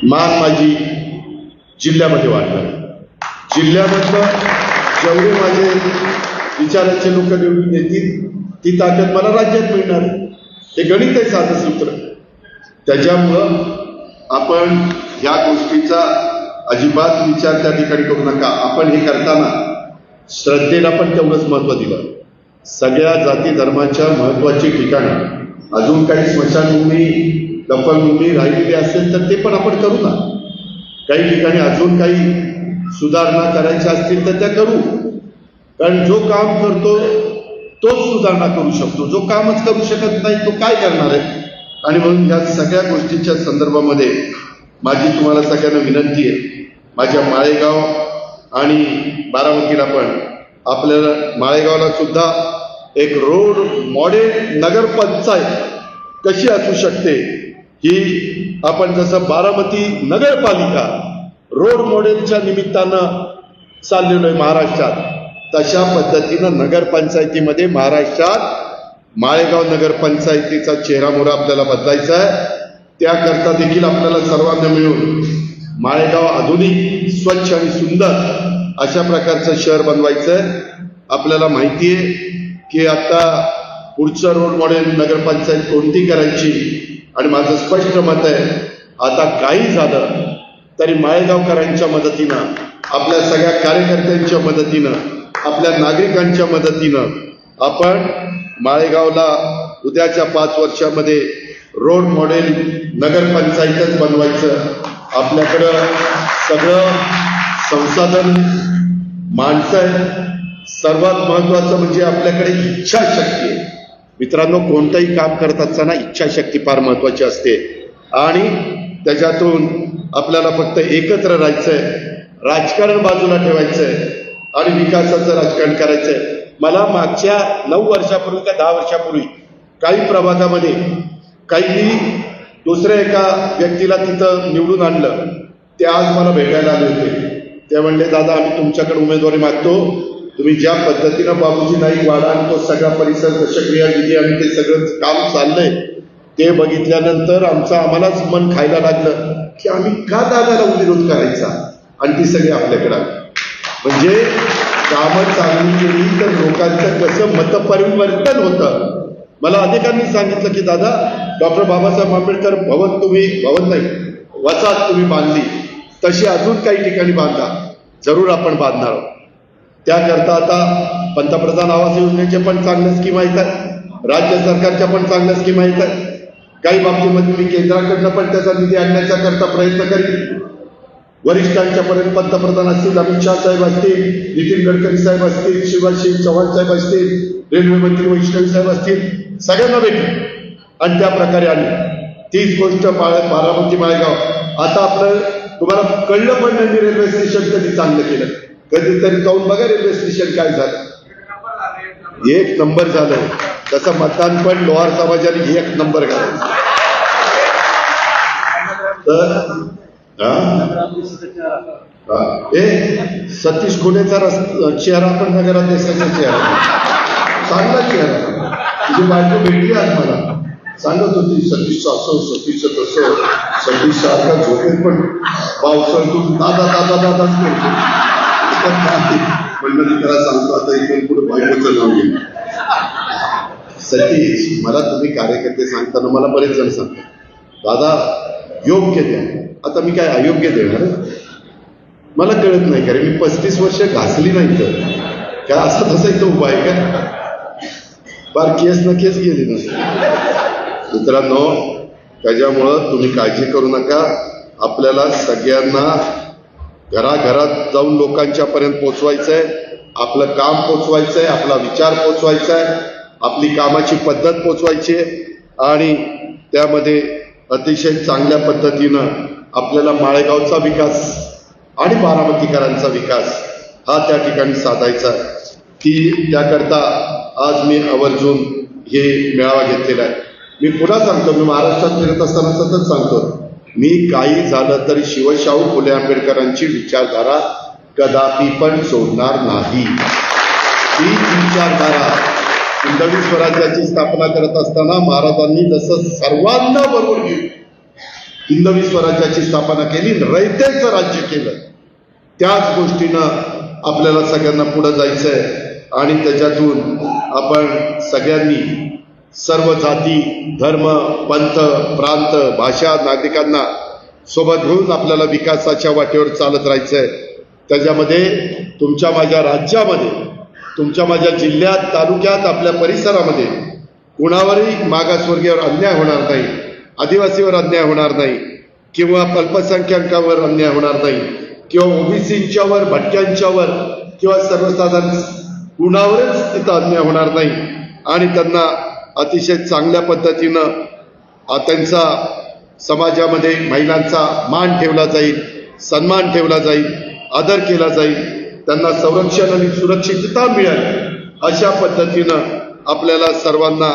मान माझी जिल्ह्यामध्ये वाटणार. जिल्ह्यामधलं जेवढे माझे विचाराचे लोक निवडून येतील ती ताकद मला राज्यात मिळणार. हे गणित आहे, साधं सूत्र. त्याच्यामुळं आपण ह्या गोष्टीचा अजिबात विचार त्या ठिकाणी करू नका. आपण हे करताना श्रद्धेला पण तेवढंच महत्व दिलं. सगळ्या जाती धर्माच्या महत्वाची ठिकाणं अजून काही स्मशानभूमी दफनभूमी राहिलेली असेल तर ते पण आपण करू ना. काही ठिकाणी अजून काही सुधारणा करायच्या असतील तर त्या करू. कारण जो काम करतो तोच सुधारणा करू शकतो. जो कामच करू शकत नाही तो काय करणार आहे. आणि म्हणून या सगळ्या गोष्टीच्या संदर्भामध्ये माझी तुम्हाला सगळ्यांना विनंती आहे. माझ्या माळेगाव आणि बारामतीला पण आपल्याला माळेगावला सुद्धा एक रोड मॉडेल नगरपंचायत कशी असू शकते ही आपण जसं बारामती नगरपालिका रोड मॉडेलच्या निमित्तानं चाललेलो आहे महाराष्ट्रात, तशा पद्धतीनं नगरपंचायतीमध्ये महाराष्ट्रात माळेगाव नगरपंचायतीचा चेहरामोहरा आपल्याला बदलायचा आहे. त्याकरता देखील आपल्याला सर्वांना मिळून माळेगाव आधुनिक स्वच्छ आणि सुंदर अशा प्रकारचं शहर बनवायचं आहे. आपल्याला माहिती आहे की आता पुढचं रोड मॉडेल नगरपंचायत कोणती करायची आणि माझं स्पष्ट मत आहे आता काही झालं तरी माळेगावकरांच्या मदतीनं, आपल्या सगळ्या कार्यकर्त्यांच्या मदतीनं, आपल्या नागरिकांच्या मदतीनं आपण माळेगावला उद्याच्या 5 वर्षामध्ये रोड मॉडेल नगरपंचायतच बनवायचं. आपल्याकडं सगळं संसाधन माणसं आहे. सर्वात महत्वाचं म्हणजे आपल्याकडे इच्छाशक्ती आहे. मित्रांनो, कोणतंही काम करत असताना इच्छाशक्ती फार महत्वाची असते आणि त्याच्यातून आपल्याला फक्त एकत्र राहायचंय, राजकारण बाजूला ठेवायचंय आणि विकासाचं राजकारण करायचंय. मला मागच्या 9 वर्षापूर्वी का 10 वर्षापूर्वी काही प्रभागामध्ये काही दुसऱ्या एका व्यक्तीला तिथं निवडून आणलं. ते आज मला भेटायला आले होते. ते म्हणले, दादा आम्ही तुमच्याकडे उमेदवारी मागतो. तुम्ही ज्या पद्धतीनं बाबूजी नाईक वाडा आणि तो सगळा परिसर दशक्रिया निधी आणि ते सगळं काम चाललंय ते बघितल्यानंतर आम्हालाच मन खायला लागलं की आम्ही का दादाला विरोध करायचा आणि ती सगळी आपल्याकडे. म्हणजे कामं चांगली केली तर लोकांचं कसं मतपरिवर्तन होतं. मला अनेकांनी सांगितलं की दादा डॉक्टर बाबासाहेब आंबेडकर भवन नाही वसाहत तुम्ही बांधली, तशी अजून काही ठिकाणी बांधा. जरूर आपण बांधणार आहोत. त्याकरता आता पंतप्रधान आवास योजनेचे पण चांगल्या स्कीम आहेत, राज्य सरकारच्या पण चांगल्या स्कीम आहेत. काही बाबतीमध्ये मी केंद्राकडनं पण त्याचा निधी आणण्याचा करता प्रयत्न करीन. वरिष्ठांच्या पर्यंत पंतप्रधान असतील, अमित शहा साहेब असतील, नितीन गडकरी साहेब असतील, शिवराज सिंग चौहान साहेब असतील, रेल्वे मंत्री वैष्णवी साहेब असतील, सगळ्यांना भेटेल आणि त्या प्रकारे आली. तीच गोष्ट बारामती माळेगाव. आता आपलं तुम्हाला कळलं पण नाही रेल्वे स्टेशन कधी चांगलं केलं. कधीतरी जाऊन बघा रेल्वे स्टेशन काय झालं. 1 नंबर झालं. तसं मतदान पण लोहार समाजाने 1 नंबर करायचं. तर सतीश खुलेचा चेहरा पण नगराध्यक्षाचा चेहरा चांगला चेहरा. तुझी बायको भेटली आज मला, सांगत होती सतीश असं सतीश तसं. सतीश सारखा झोपेत पण पावसाळ्यातून दादा दादा दादाच करतो. म्हणलं त्याला सांगतो आता इथून पुढे बायकोचं नाव घेईल. सतीश, मला तुम्ही कार्यकर्ते सांगताना मला बरेच जण सांगतात दादा योग्य द्या. आता मी काय अयोग्य देणार? मला कळत नाही कारण मी 35 वर्ष घासली नाही तर काय असा तसा इथं उभा आहे का? फार केस न केस गेली ना. मित्रांनो, त्याच्यामुळं तुम्ही काळजी करू नका. आपल्याला सगळ्यांना घराघरात जाऊन लोकांच्या पर्यंत पोचवायचंय. आपलं काम पोचवायचंय, आपला विचार पोचवायचा आहे, आपली कामाची पद्धत पोचवायची आहे आणि त्यामध्ये अतिशय चांगल्या पद्धतीनं आपल्याला माळेगावचा विकास आणि बारामतीकरांचा विकास हा त्या ठिकाणी साधायचा आहे. त्याकरता आज मी आवर्जून हे मेळावा घेतलेला आहे. मी पुन्हा सांगतो, मी महाराष्ट्रात फिरत असताना सतत सांगतो, मी काही झालं तरी शिवशाहू फुले आंबेडकरांची विचारधारा कदापि पण सोडणार नाही. ही विचारधारा हिंदवी स्वराज्याची स्थापना करत असताना महाराजांनी जसं सर्वांना बरोबर घेऊन हिंदवी स्वराज्याची स्थापना केली, रयतेचं राज्य केलं, त्याच गोष्टीनं आपल्याला सगळ्यांना पुढे जायचंय आणि त्याच्यातून आपण सगळ्यांनी सर्व जाती, धर्म, पंथ, प्रांत, भाषा, नागरिकांना सोबत घेऊन आपल्याला विकासाच्या वाटेवर चालत राहायचंय. त्याच्यामध्ये तुमच्या माझ्या राज्यामध्ये, तुमच्या माझ्या जिल्ह्यात, तालुक्यात, आपल्या परिसरामध्ये कुणावरही मागासवर्गीयावर अन्याय होणार नाही, आदिवासीवर अन्याय होणार नाही, किंवा अल्पसंख्याकांवर अन्याय होणार नाही, किंवा ओबीसींच्यावर, भटक्यांच्यावर किंवा सर्वसाधारण कुणावरच तिथं अन्याय होणार नाही. आणि त्यांना अतिशय चांगल्या पद्धतीनं त्यांचा समाजामध्ये महिलांचा मान ठेवला जाईल, सन्मान ठेवला जाईल, आदर केला जाईल, त्यांना संरक्षण आणि सुरक्षितता मिळेल अशा पद्धतीनं आपल्याला सर्वांना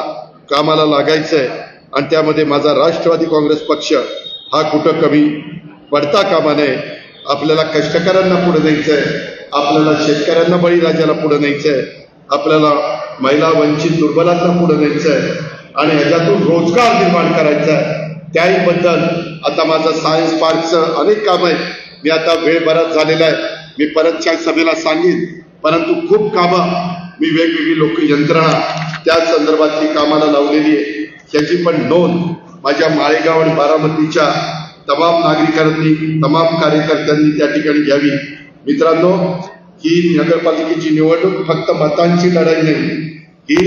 कामाला लागायचंय. आणि त्यामध्ये माझा राष्ट्रवादी काँग्रेस पक्ष हा कुठं कमी पडता कामा नये. आपल्याला कष्टकऱ्यांना पुढे न्यायचंय, आपल्याला शेतकऱ्यांना, बळीराजाला पुढे न्यायचंय, आपल्याला महिला, वंचित, दुर्बलांना पुढे न्यायचंय आणि ह्याच्यातून रोजगार निर्माण करायचा आहे. त्याही बद्दल आता माझं सायन्स पार्कचं अनेक काम आहे. मी आता वेळ बराच झालेला आहे, मी परतच्या सभेला सांगेन, परंतु खूप कामं मी वेगवेगळी लोक यंत्रणा त्या संदर्भातली कामाला लावलेली आहे. याची पण नोंद माझ्या माळेगाव आणि बारामतीच्या तमाम नागरिकांनी, तमाम कार्यकर्त्यांनी त्या ठिकाणी घ्यावी. मित्रांनो, ही नगरपालिकेची निवडणूक फक्त मतांची लढाई नाही, ही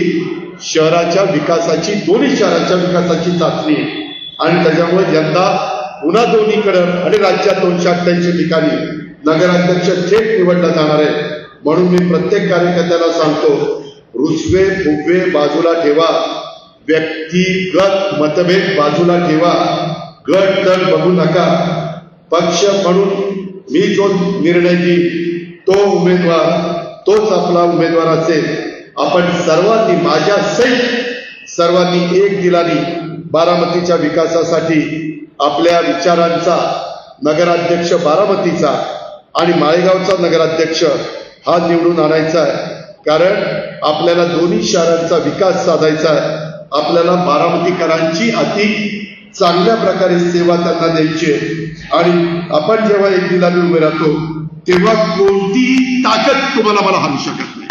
शहराच्या विकासाची, दोन्ही शहराच्या विकासाची चाचणी आहे. आणि त्याच्यामुळे यंदा पुन्हा दोन्हीकडं आणि राज्यात 288 ठिकाणी नगराध्यक्ष थेट निवडला जाणार आहे. म्हणून मी प्रत्येक कार्यकर्त्याला सांगतो, रुसवे फुगवे बाजूला ठेवा, व्यक्तिगत मतभेद बाजूला ठेवा, गट दल बघू नका. पक्ष म्हणून मी जो निर्णय देईन तो उमेदवार, तोच आपला उमेदवार असेल. आपण सर्वांनी, माझ्या सहित सर्वांनी एक दिलानी बारामतीच्या विकासासाठी आपल्या विचारांचा नगराध्यक्ष बारामतीचा आणि माळेगावचा नगराध्यक्ष हा निवडून आणायचा आहे. कारण आपल्याला दोन्ही शहरांचा विकास साधायचा आहे. आपल्याला बारामतीकरांची अति चांगल्या प्रकारे सेवा त्यांना द्यायची आहे. आणि आपण जेव्हा एक दिलाने उभे राहतो तेव्हा कोणतीही ताकद तुम्हाला मला हारू शकत नाही.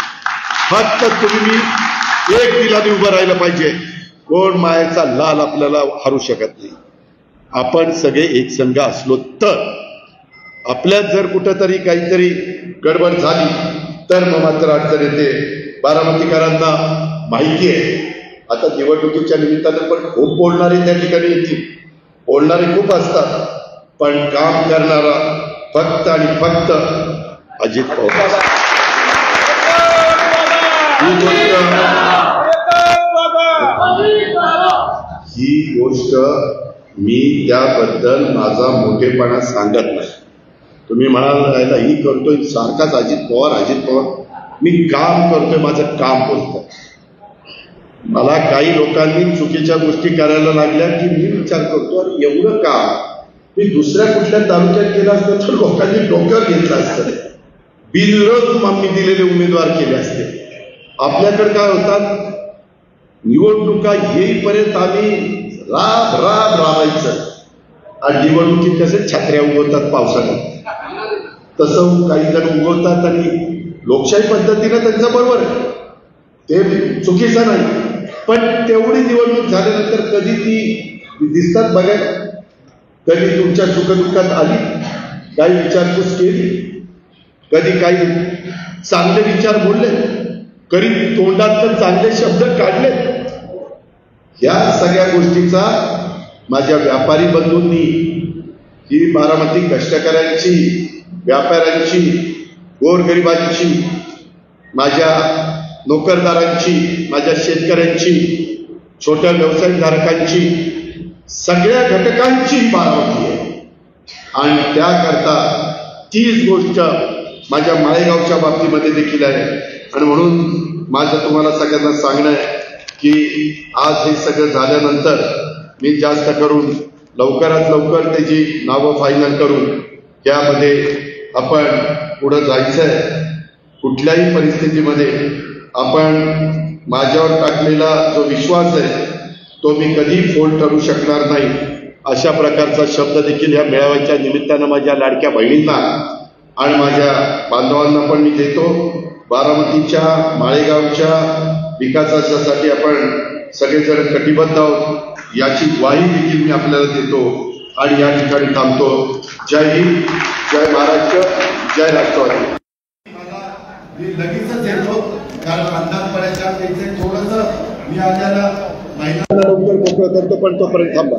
फक्त तुम्ही एक दिलाने उभं राहिलं पाहिजे. कोण मायेचा लाल आपल्याला हरू शकत नाही. आपण सगळे एक संघ असलो तर. आपल्यात जर कुठंतरी काहीतरी गडबड झाली तर मग मात्र अडचण येते. बारामतीकरांना माहिती आहे. आता निवडणुकीच्या निमित्तानं पण खूप बोलणारे त्या ठिकाणी येतील, बोलणारे खूप असतात, पण काम करणारा फक्त आणि फक्त अजित पवार. ही गोष्ट मी त्याबद्दल माझा मोठेपणा सांगत नाही. तुम्ही म्हणाल ही करतोय सारखाच अजित पवार अजित पवार. मी काम करतोय, माझं काम बोलतोय. मला काही लोकांनी चुकीच्या गोष्टी करायला लागल्या की मी विचार करतो अरे एवढं का. मी दुसऱ्या कुठल्या तालुक्यात गेला असतं तर लोकांनी डोक्यावर घेतलं असतं, बिनविरोध आम्ही दिलेले उमेदवार केले असते. आपल्याकडे काय होतात, निवडणुका येईपर्यंत आम्ही राब राब राबायचं आणि निवडणुकीत कसे छत्र्या उगवतात पावसाळ्यात तसं काही जण उगवतात. आणि लोकशाही पद्धतीनं त्यांचं बरोबर आहे, ते चुकीचं नाही. पण तेवढी निवडणूक झाल्यानंतर कधी ती दिसतात बघायला, कधी तुमच्या सुखदुःखात आली, काही विचारपूस केली, कधी काही चांगले विचार बोलले, कधी तोंडात चांगले शब्द काढले. या सगळ्या गोष्टीचा माझ्या व्यापारी बंधूंनी, ही बारामती कष्टकऱ्यांची, व्यापाऱ्यांची, गोरगरिबांची, माझ्या नोकरदारांची, माझ्या शेतकऱ्यांची, छोट्या व्यवसायधारकांची, सगळ्या घटकांची बारामती आहे. आणि त्याकरता तीच गोष्ट माझ्या माळेगावच्या बाबतीमध्ये देखील आहे. आणि म्हणून माझं तुम्हाला सगळ्यांना सांगणं आहे की आज हे सगळं झाल्यानंतर मी जास्त करून लवकरात लवकर त्याची नावं फायनल करून यामध्ये आपण पुढं जायचं आहे. कुठल्याही परिस्थितीमध्ये आपण माझ्यावर टाकलेला जो विश्वास आहे तो मी कधी फोल ठरू शकणार नाही. अशा प्रकारचा शब्द देखील या मेळाव्याच्या निमित्तानं माझ्या लाडक्या बहिणींना आणि माझ्या बांधवांना पण मी देतो. बारामतीच्या, माळेगावच्या विकासासाठी आपण सगळेजण कटिबद्ध आहोत याची ग्वाही देखील मी आपल्याला देतो आणि या ठिकाणी थांबतो. जय हिंद, जय महाराष्ट्र, जय राष्ट्रवादी. मी लगेचच येतो कारण अंदाज पडायच्या थोडंसं मी आल्याला महिलांना लवकर मोकळं करतो पण तोपर्यंत थांबा.